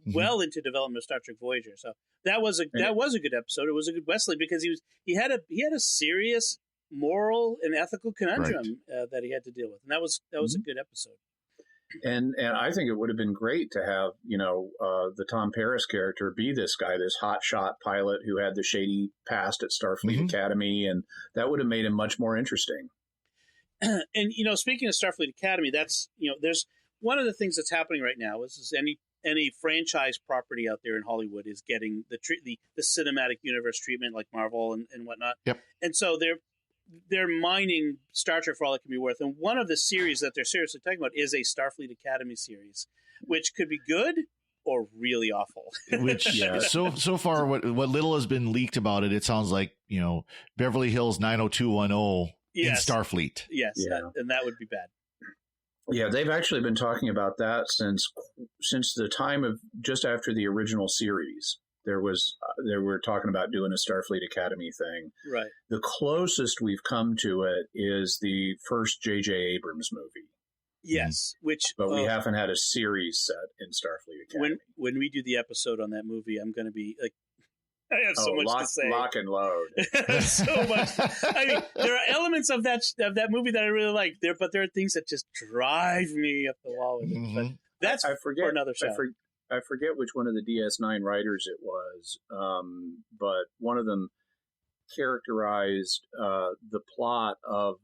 Well into development of Star Trek Voyager. So that was a good episode. It was a good Wesley because he had a serious moral and ethical conundrum that he had to deal with, and that was a good episode. And I think it would have been great to have the Tom Paris character be this guy, this hotshot pilot who had the shady past at Starfleet Academy, and that would have made him much more interesting. And speaking of Starfleet Academy, that's there's one of the things that's happening right now is any franchise property out there in Hollywood is getting the cinematic universe treatment like Marvel and whatnot. Yep. And so they're mining Star Trek for all it can be worth. And one of the series that they're seriously talking about is a Starfleet Academy series, which could be good or really awful. Which so far, what little has been leaked about it, it sounds like Beverly Hills 90210 in Starfleet. Yes, and that would be bad. Yeah, they've actually been talking about that since the time of just after the original series. They were talking about doing a Starfleet Academy thing. Right. The closest we've come to it is the first J.J. Abrams movie. Yes, but we haven't had a series set in Starfleet Academy. When we do the episode on that movie, I'm going to be like, I have so much to say. Lock and load. So much. I mean, there are elements of that movie that I really like there, but there are things that just drive me up the wall with it. But that's for another show. I forget which one of the DS9 writers it was, but one of them characterized the plot of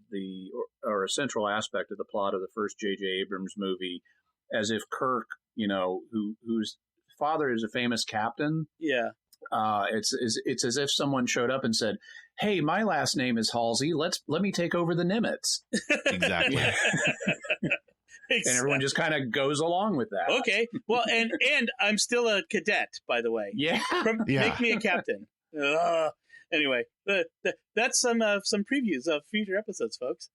or a central aspect of the plot of the first J.J. Abrams movie as if Kirk, whose father is a famous captain. Yeah. It's as if someone showed up and said, "Hey, my last name is Halsey. Let me take over the Nimitz." Exactly. And everyone just kind of goes along with that. Okay. Well, and I'm still a cadet, by the way. Yeah. Make me a captain. Anyway, that's some previews of future episodes, folks.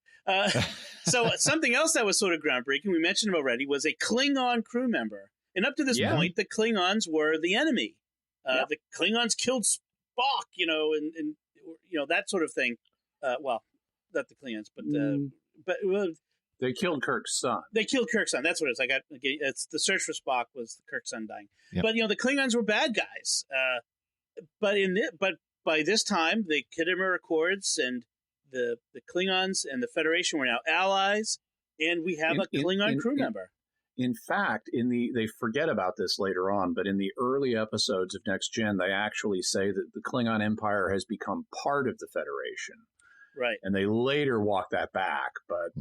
So something else that was sort of groundbreaking, we mentioned him already, was a Klingon crew member. And up to this point, the Klingons were the enemy. The Klingons killed Spock, and that sort of thing. Well, not the Klingons, but they killed Kirk's son. That's what it is. It's the search for Spock was Kirk's son dying. Yep. But the Klingons were bad guys. But by this time, the Khitomer Accords and the Klingons and the Federation were now allies, and we have a Klingon crew member. In fact, they forget about this later on, but in the early episodes of Next Gen, they actually say that the Klingon Empire has become part of the Federation. Right. And they later walk that back, but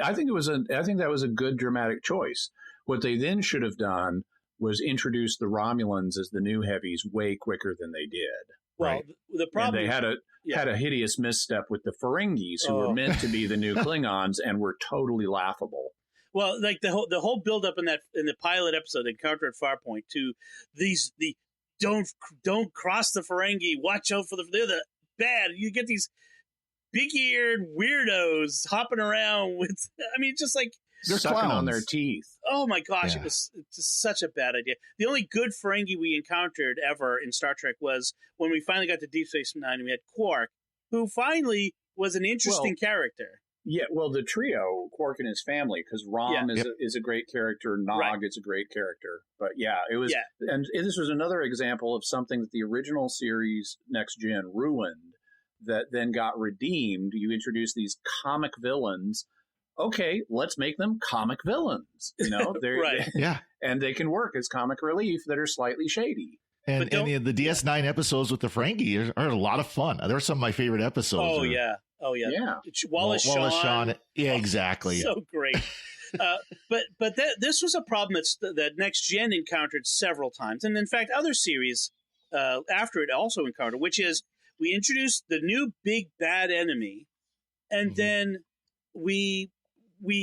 I think that was a good dramatic choice. What they then should have done was introduce the Romulans as the new heavies way quicker than they did. Well, the problem, and they had a hideous misstep with the Ferengis, who were meant to be the new Klingons and were totally laughable. Well, like the whole build up in the pilot episode, Encounter at Farpoint, to the don't cross the Ferengi, watch out for they're the bad. You get these big-eared weirdos hopping around with, just like they're sucking on their teeth. Oh my gosh, It was just such a bad idea. The only good Ferengi we encountered ever in Star Trek was when we finally got to Deep Space Nine and we had Quark, who finally was an interesting character. Yeah, well, the trio, Quark and his family, because Rom is a great character, Nog is a great character. But it was, and this was another example of something that the original series Next Gen ruined, that then got redeemed. You introduce these comic villains. Okay, let's make them comic villains. And they can work as comic relief that are slightly shady. And the DS9 episodes with the Ferengi are a lot of fun. They're some of my favorite episodes. Oh, yeah. Oh yeah, Yeah. Wallace Shawn. Yeah, exactly. So great. But this was a problem that Next Gen encountered several times, and in fact, other series after it also encountered, which is we introduced the new big bad enemy, and then we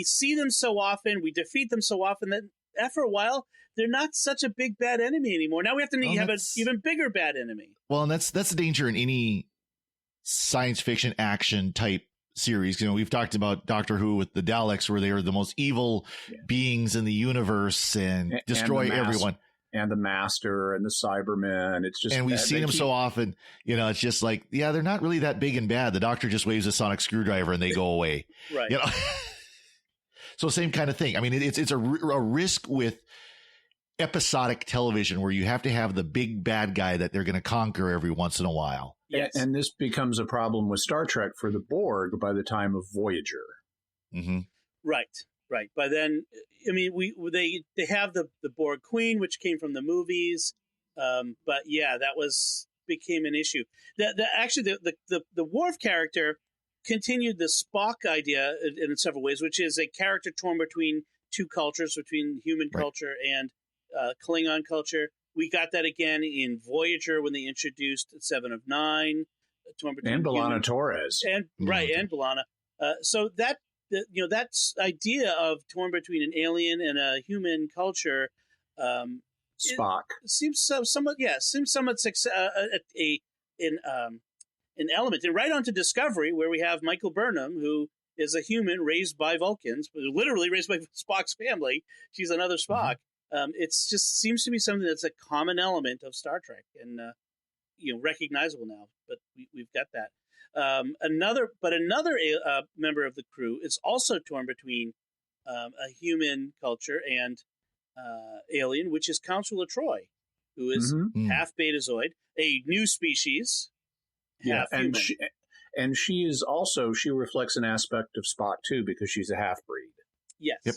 see them so often, we defeat them so often that after a while, they're not such a big bad enemy anymore. Now we have to have an even bigger bad enemy. Well, and that's the danger in any science fiction action type series. You know, we've talked about Doctor Who with the Daleks, where they are the most evil beings in the universe and destroy everyone. And the Master and the Cybermen. It's just, and we've seen them so often. You know, it's just like, yeah, they're not really that big and bad. The Doctor just waves a sonic screwdriver and they go away. Right. You know. So same kind of thing. I mean, it's a risk with episodic television where you have to have the big bad guy that they're going to conquer every once in a while. Yes. And this becomes a problem with Star Trek for the Borg by the time of Voyager. Mm-hmm. Right. By then, I mean, they have the Borg Queen, which came from the movies. But yeah, that became an issue. The Worf character continued the Spock idea in several ways, which is a character torn between two cultures, between human culture and Klingon culture. We got that again in Voyager when they introduced Seven of Nine, and B'Elanna Torres, and B'Elanna. So that idea of torn between an alien and a human culture, Spock seems somewhat an element. And right on to Discovery, where we have Michael Burnham, who is a human raised by Vulcans, literally raised by Spock's family. She's another Spock. It's just seems to be something that's a common element of Star Trek and recognizable now. But we've got that. Another member of the crew is also torn between a human culture and alien, which is Counselor Troi, who is half Betazoid, a new species. Half human. And she reflects an aspect of Spock too, because she's a half breed. Yes. Yep.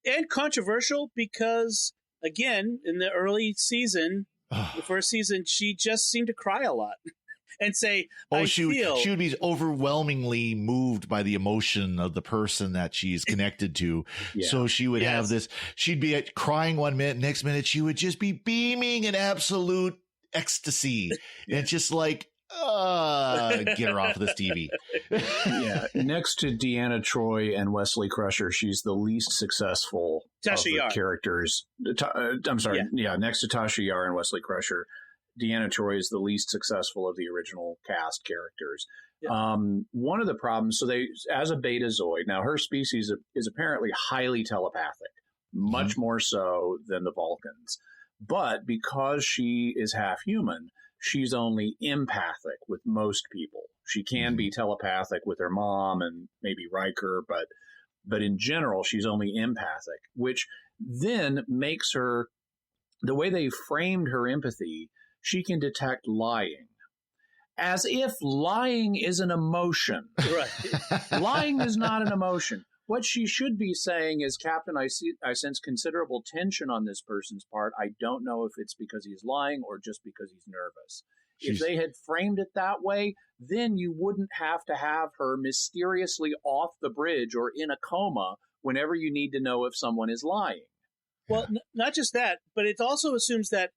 And controversial because, again, in the early season, the first season, she just seemed to cry a lot and say, she would be overwhelmingly moved by the emotion of the person that she's connected to. Yeah. So she would have this, she'd be crying 1 minute, next minute she would just be beaming in absolute ecstasy. And it's just like, get her off of this TV. Yeah. Next to Deanna Troi and Wesley Crusher, she's the least successful of the characters. I'm sorry. Yeah. Next to Tasha Yar and Wesley Crusher, Deanna Troi is the least successful of the original cast characters. Yeah. One of the problems, as a Betazoid, now her species is apparently highly telepathic, much more so than the Vulcans. But because she is half human, she's only empathic with most people. She can be telepathic with her mom and maybe Riker, but in general, she's only empathic, which then makes her, the way they framed her empathy, she can detect lying. As if lying is an emotion. Right. Lying is not an emotion. What she should be saying is, Captain, I sense considerable tension on this person's part. I don't know if it's because he's lying or just because he's nervous. If they had framed it that way, then you wouldn't have to have her mysteriously off the bridge or in a coma whenever you need to know if someone is lying. Well, not just that, but it also assumes that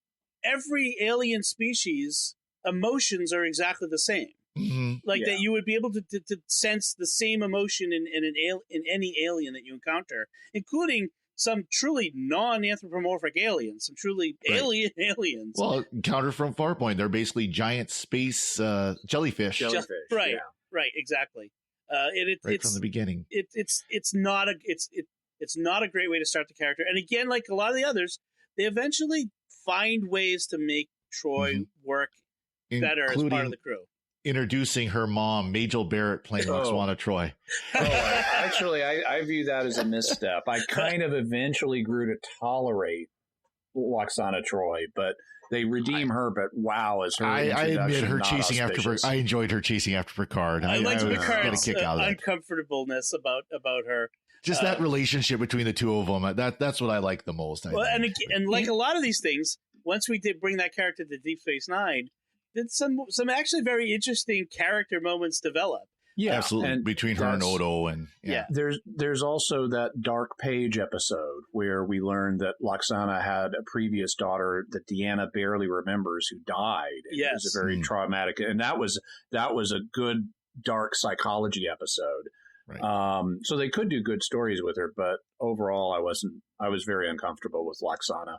every alien species emotions are exactly the same. That you would be able to sense the same emotion in any alien that you encounter, including some truly non-anthropomorphic aliens, some truly alien aliens. Well, counter from Farpoint, they're basically giant space jellyfish. Right, exactly. It's from the beginning. It's not a great way to start the character. And again, like a lot of the others, they eventually find ways to make Troi work better as part of the crew. Introducing her mom, Majel Barrett, playing Lwaxana Troi. Actually, I view that as a misstep. I kind of eventually grew to tolerate Lwaxana Troi, but they redeem her. But wow, is her I admit her chasing after. I enjoyed her chasing after Picard. I liked Picard's get a kick out of that. Uncomfortableness about her. Just that relationship between the two of them. That's what I like the most. And like a lot of these things, once we did bring that character to Deep Space Nine, then some actually very interesting character moments develop. Yeah, absolutely. and between her and Odo, and there's also that Dark Page episode where we learned that Lwaxana had a previous daughter that Deanna barely remembers who died. It was a very traumatic, and that was a good dark psychology episode. Right. So they could do good stories with her, but overall, I was very uncomfortable with Lwaxana.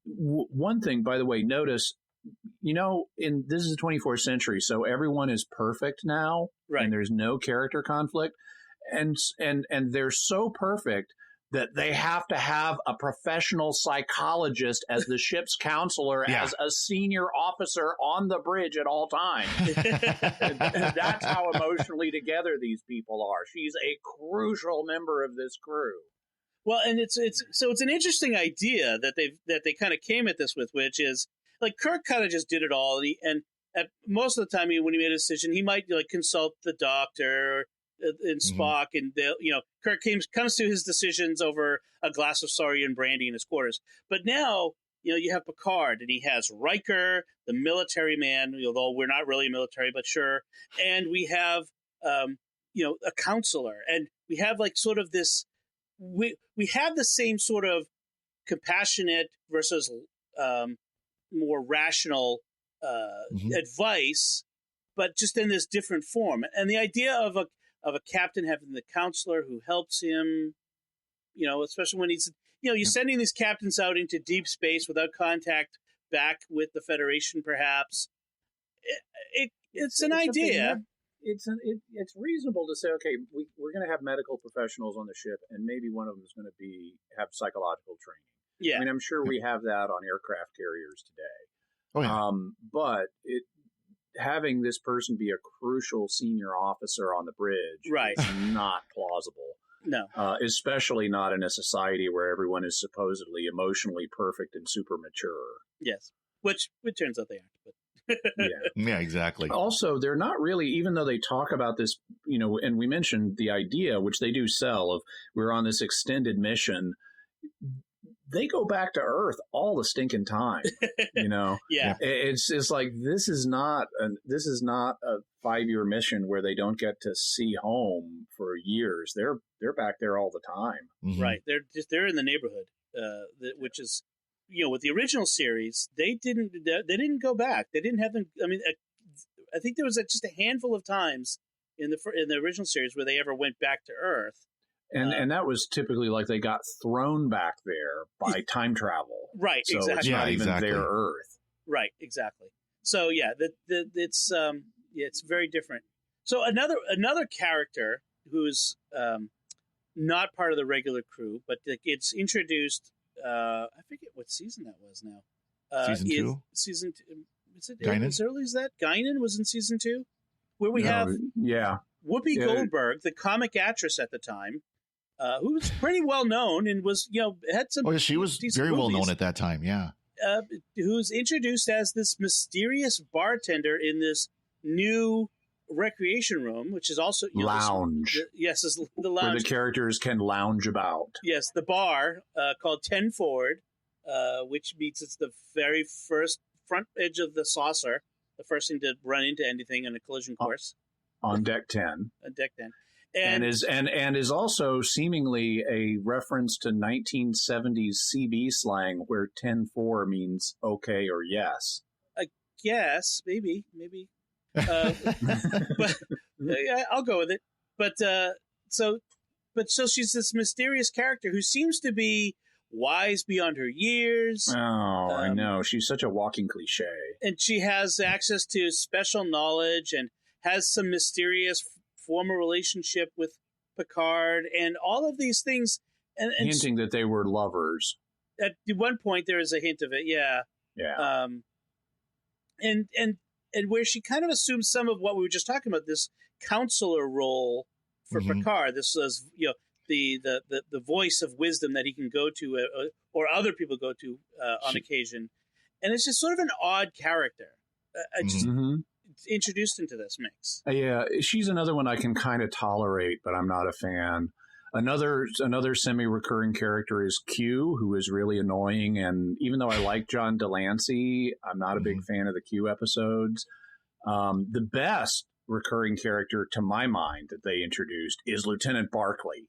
One thing, by the way, notice, this is the 24th century, so everyone is perfect now, right? And there's no character conflict, and they're so perfect that they have to have a professional psychologist as the ship's counselor, as a senior officer on the bridge at all times. That's how emotionally together these people are. She's a crucial member of this crew. Well, and it's an interesting idea that they kind of came at this with, which is like Kirk kind of just did it all, and at most of the time when he made a decision, he might consult the doctor and Spock, and Kirk comes to his decisions over a glass of Saurian brandy in his quarters. But now you have Picard, and he has Riker, the military man, although we're not really military, but sure, and we have a counselor, and we have like sort of this. We have the same sort of compassionate versus more rational advice, but just in this different form. And the idea of a captain having the counselor who helps him, especially when he's, you're sending these captains out into deep space without contact back with the Federation, perhaps. It's an idea. It's reasonable to say, okay, we're going to have medical professionals on the ship, and maybe one of them is going to have psychological training. Yeah, I mean, I'm sure we have that on aircraft carriers today. Oh, yeah. But having this person be a crucial senior officer on the bridge is not plausible. No, especially not in a society where everyone is supposedly emotionally perfect and super mature. Yes, which it turns out they aren't. But yeah, exactly. Also, they're not really, even though they talk about this, and we mentioned the idea, which they do sell, of we're on this extended mission. They go back to Earth all the stinking time, Yeah, it's like this is not a 5-year mission where they don't get to see home for years. They're back there all the time, right? They're in the neighborhood, which is. With the original series, they didn't go back. They didn't have them. I mean, I think there was just a handful of times in the original series where they ever went back to Earth, and that was typically like they got thrown back there by time travel. Right. So exactly. It's not even their Earth. Right. Exactly. So it's very different. So another character who's not part of the regular crew, but it's introduced. I forget what season that was now. Season 2? Season 2. Is it Guinan? as early as that? Guinan was in season 2? Where we have Whoopi Goldberg, the comic actress at the time, who was pretty well known and was, had some. Oh, yeah, she was very well known at that time, yeah. Who's introduced as this mysterious bartender in this new recreation room, which is also lounge. Yes, is the lounge where the characters can lounge about. Yes, the bar called 10 Forward, which means it's the very first front edge of the saucer, the first thing to run into anything in a collision course. On deck 10. On deck 10. And is also seemingly a reference to 1970s CB slang where 10-4 means okay or yes. I guess, maybe. But yeah, I'll go with it. But so she's this mysterious character who seems to be wise beyond her years. Oh, I know. She's such a walking cliche. And she has access to special knowledge and has some mysterious former relationship with Picard and all of these things. And hinting that they were lovers. At one point, there is a hint of it, yeah. Yeah. And where she kind of assumes some of what we were just talking about, this counselor role for Picard. This is, the voice of wisdom that he can go to, or other people go to on occasion. And it's just sort of an odd character. Introduced into this mix. Yeah, she's another one I can kind of tolerate, but I'm not a fan. Another semi-recurring character is Q, who is really annoying. And even though I like John Delancey, I'm not a big fan of the Q episodes. The best recurring character to my mind that they introduced is Lieutenant Barclay.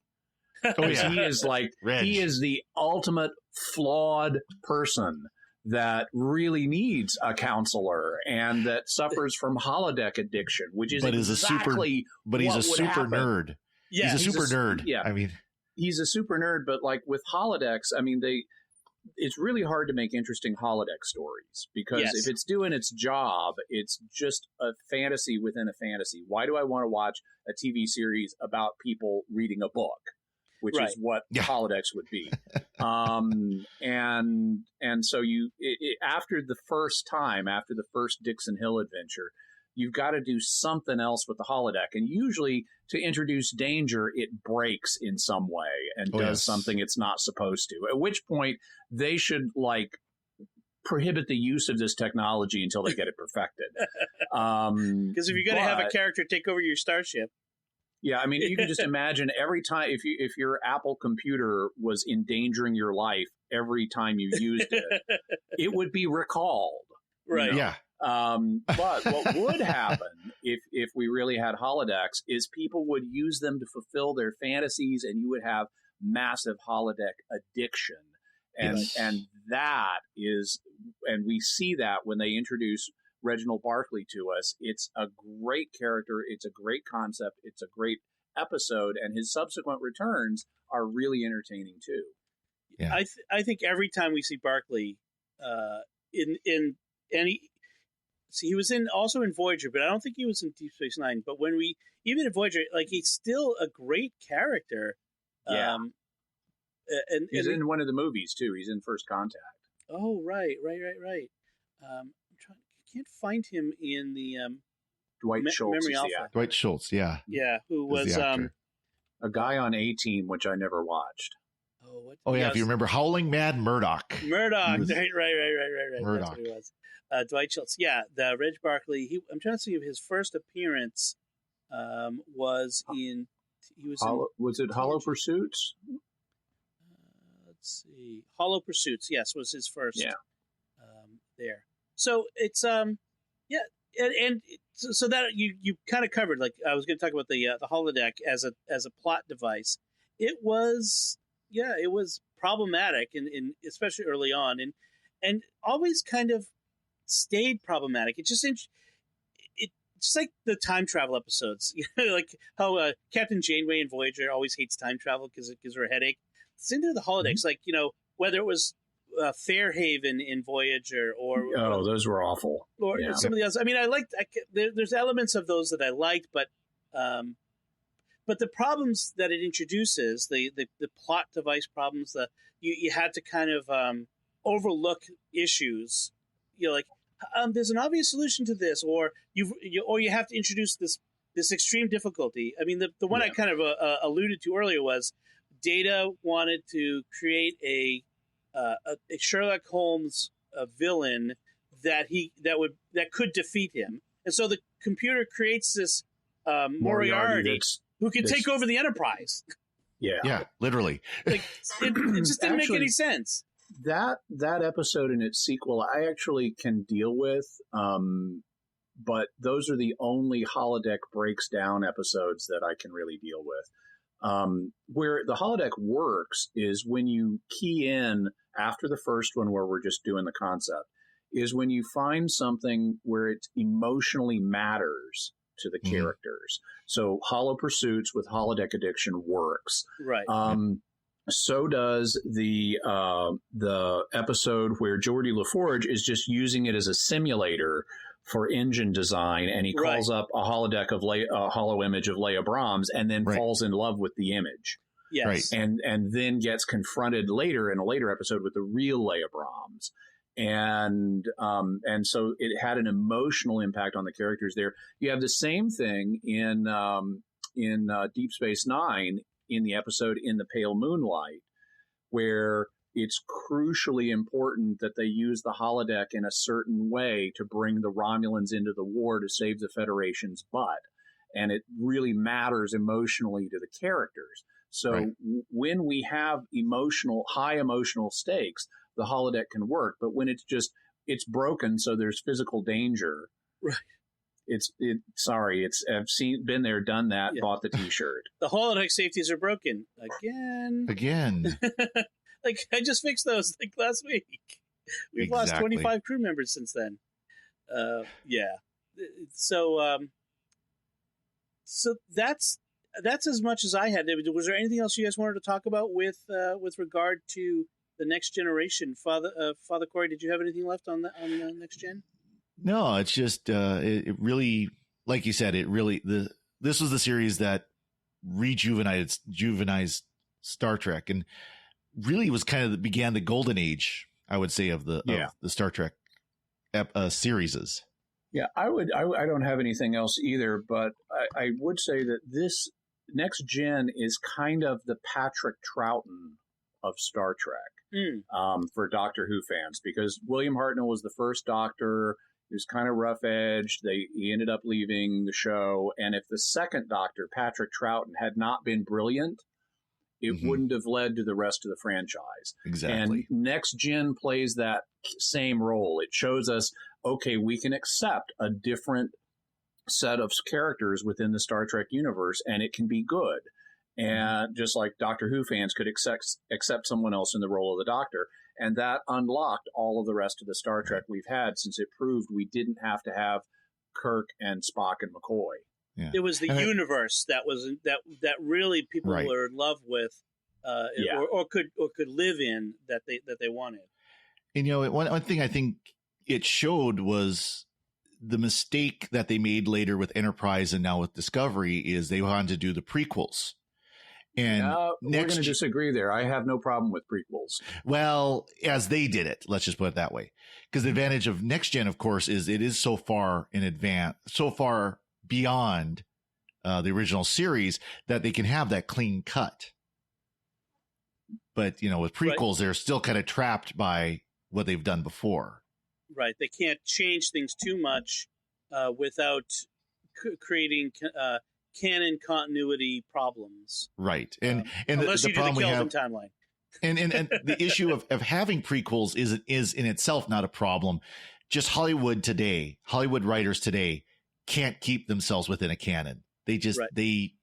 Oh, yeah. He is like, Reg. he is the ultimate flawed person that really needs a counselor and that suffers from holodeck addiction, which is he's exactly he's a super happen. nerd. Yeah, he's a super nerd. Yeah. I mean, he's a super nerd, but like with holodecks, I mean, it's really hard to make interesting holodeck stories because Yes. if it's doing its job, it's just a fantasy within a fantasy. Why do I want to watch a TV series about people reading a book? Which Right. is what Yeah. holodecks would be. And so after the first Dixon Hill adventure, you've got to do something else with the holodeck. And usually to introduce danger, it breaks in some way and does something it's not supposed to, at which point they should like prohibit the use of this technology until they get it perfected. Because if you're going to have a character take over your starship. Yeah, I mean, you can just imagine every time if your Apple computer was endangering your life every time you used it, it would be recalled. Right. yeah. But what would happen if we really had holodecks is people would use them to fulfill their fantasies, and you would have massive holodeck addiction. And Yes. and that is, and we see that when they introduce Reginald Barclay to us. It's a great character. It's a great concept. It's a great episode, and his subsequent returns are really entertaining too. Yeah. I think every time we see Barclay in any. See, he was also in Voyager, but I don't think he was in Deep Space Nine. But even in Voyager, like he's still a great character. Yeah. And He's in one of the movies too. He's in First Contact. Oh, right. I'm trying. I can't find him in the Dwight Schultz Memory is Alpha. the actor. Dwight Schultz. Yeah. Yeah, who is was the actor. A guy on A-Team, which I never watched. Oh yeah, if you remember Howling Mad Murdoch. Murdoch, He was- right. Murdoch. That's what he was. Dwight Schultz. Yeah, the Reg Barclay. I'm trying to see if his first appearance was in. He was Was it Hollow Pursuits? Let's see. Hollow Pursuits. Yes, was his first. Yeah. There. So it's and so that you kind of covered. Like I was going to talk about the holodeck as a plot device. It was problematic in especially early on and always kind of stayed problematic. It's just like the time travel episodes, like how Captain Janeway in Voyager always hates time travel because it gives her a headache. It's into the holodecks, like whether it was Fairhaven in Voyager or those were awful. Or some of the others. I mean, there's elements of those that I liked, but the problems that it introduces, the plot device problems, you had to kind of overlook issues. Like there's an obvious solution to this, or you have to introduce this extreme difficulty. I mean, the one I kind of alluded to earlier was Data wanted to create a Sherlock Holmes villain that could defeat him, and so the computer creates this Moriarty who can take over the Enterprise. Yeah, literally. Like it just didn't make any sense. That episode and its sequel, I actually can deal with, but those are the only holodeck breaks down episodes that I can really deal with. Where the holodeck works is when you key in after the first one, where we're just doing the concept, is when you find something where it emotionally matters to the characters. So Hollow Pursuits with holodeck addiction works. Right. So does the episode where Geordi LaForge is just using it as a simulator for engine design, and he calls up a holodeck of a hollow image of Leia Brahms, and then falls in love with the image. Yes. And then gets confronted later in a later episode with the real Leia Brahms. And so it had an emotional impact on the characters there. You have the same thing in Deep Space Nine in the episode In the Pale Moonlight, where it's crucially important that they use the holodeck in a certain way to bring the Romulans into the war to save the Federation's butt. And it really matters emotionally to the characters. So when we have high emotional stakes, the holodeck can work. But when it's broken, so there's physical danger. Right. Sorry, I've been there, done that, bought the T-shirt. The holodeck safeties are broken again. Like, I just fixed those like last week. We've lost 25 crew members since then. So that's as much as I had. Was there anything else you guys wanted to talk about with regard to the Next Generation? Father Cory, did you have anything left on the Next Gen? No, it's just it really, like you said, this was the series that rejuvenized Star Trek, and really was kind of began the golden age, I would say, of the Star Trek series. Yeah, I don't have anything else either, but I would say that this Next Gen is kind of the Patrick Troughton of Star Trek for Doctor Who fans, because William Hartnell was the first Doctor. He was kind of rough-edged. He ended up leaving the show, and if the second Doctor, Patrick Troughton, had not been brilliant, it wouldn't have led to the rest of the franchise. Exactly. And Next Gen plays that same role. It shows us, okay, we can accept a different set of characters within the Star Trek universe, and it can be good. And just like Doctor Who fans could accept someone else in the role of the Doctor. And that unlocked all of the rest of the Star Trek we've had, since it proved we didn't have to have Kirk and Spock and McCoy. Yeah. It was the universe that really people were in love with, or could live in, that they wanted. And one thing I think it showed was the mistake that they made later with Enterprise and now with Discovery is they wanted to do the prequels. And we're going to disagree there. I have no problem with prequels. Well, as they did it, let's just put it that way. Because the advantage of Next Gen, of course, is it is so far in advance, so far beyond the original series that they can have that clean cut. But, with prequels, they're still kind of trapped by what they've done before. Right. They can't change things too much without creating canon continuity problems. Right. And unless the problem do the we have timeline. and the issue of having prequels is in itself not a problem. Just Hollywood writers today can't keep themselves within a canon. They just they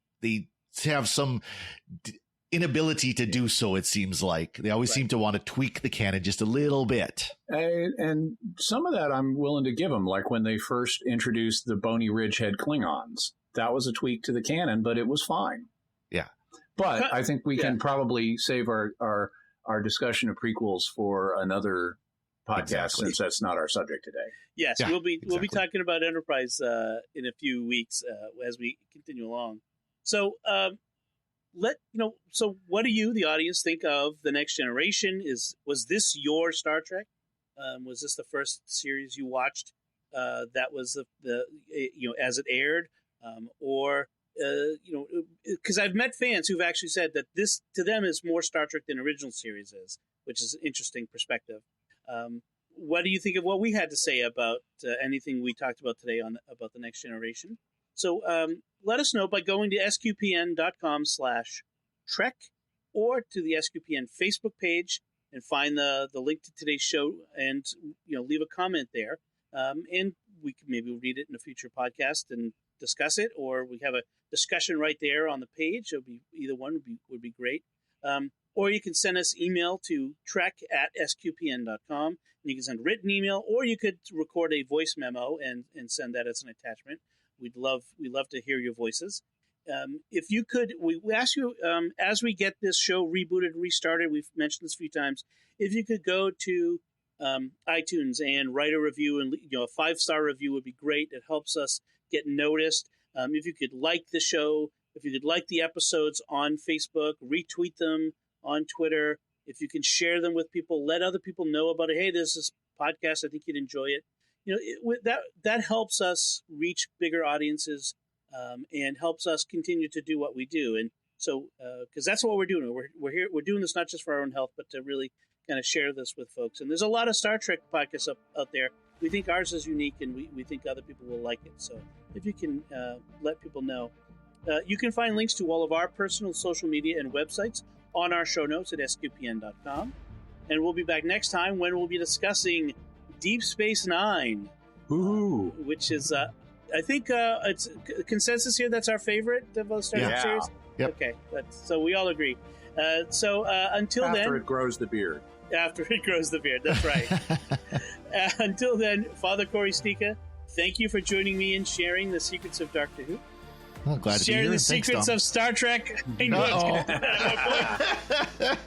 have some inability to do so. It seems like they always seem to want to tweak the canon just a little bit. And some of that I'm willing to give them, like when they first introduced the bony ridgehead Klingons. That was a tweak to the canon, but it was fine. Yeah. But I think we can probably save our discussion of prequels for another podcast, since that's not our subject today. Yes, we'll be talking about Enterprise in a few weeks as we continue along. So so what do you, the audience, think of the Next Generation? Was this your Star Trek? Was this the first series you watched that was the as it aired? Because I've met fans who've actually said that this to them is more Star Trek than original series is, which is an interesting perspective. What do you think of what we had to say about anything we talked about today about the Next Generation? So let us know by going to sqpn.com/Trek or to the SQPN Facebook page and find the link to today's show, and leave a comment there. And we can maybe read it in a future podcast and discuss it, or we have a discussion right there on the page. It'll be either one would be great. Or you can send us email to trek@sqpn.com, and you can send written email, or you could record a voice memo and send that as an attachment. We'd love to hear your voices. If you could, we ask you as we get this show rebooted, restarted. We've mentioned this a few times. If you could go to iTunes and write a review, and a 5-star review would be great. It helps us get noticed. If you could like the show, if you could like the episodes on Facebook, retweet them on Twitter. If you can share them with people, let other people know about it. Hey, there's this podcast. I think you'd enjoy it. That helps us reach bigger audiences and helps us continue to do what we do. And so, because that's what we're doing. We're here. We're doing this not just for our own health, but to really kind of share this with folks. And there's a lot of Star Trek podcasts out there. We think ours is unique, and we think other people will like it. So if you can let people know. You can find links to all of our personal social media and websites on our show notes at sqpn.com. And we'll be back next time when we'll be discussing Deep Space Nine, which is I think it's consensus here. That's our favorite of the Star Trek series. Yep. Okay, so we all agree. So until then, after it grows the beard. After it grows the beard, that's right. Until then, Father Cory Sticha, thank you for joining me and sharing the secrets of Doctor Who. Oh, glad to be here. Sharing the Thanks, secrets Dom. of Star Trek. I know it's gonna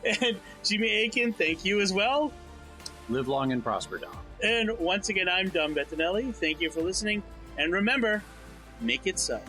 and Jimmy Akin, thank you as well. Live long and prosper, Dom. And once again, I'm Dom Bettinelli. Thank you for listening. And remember, make it so.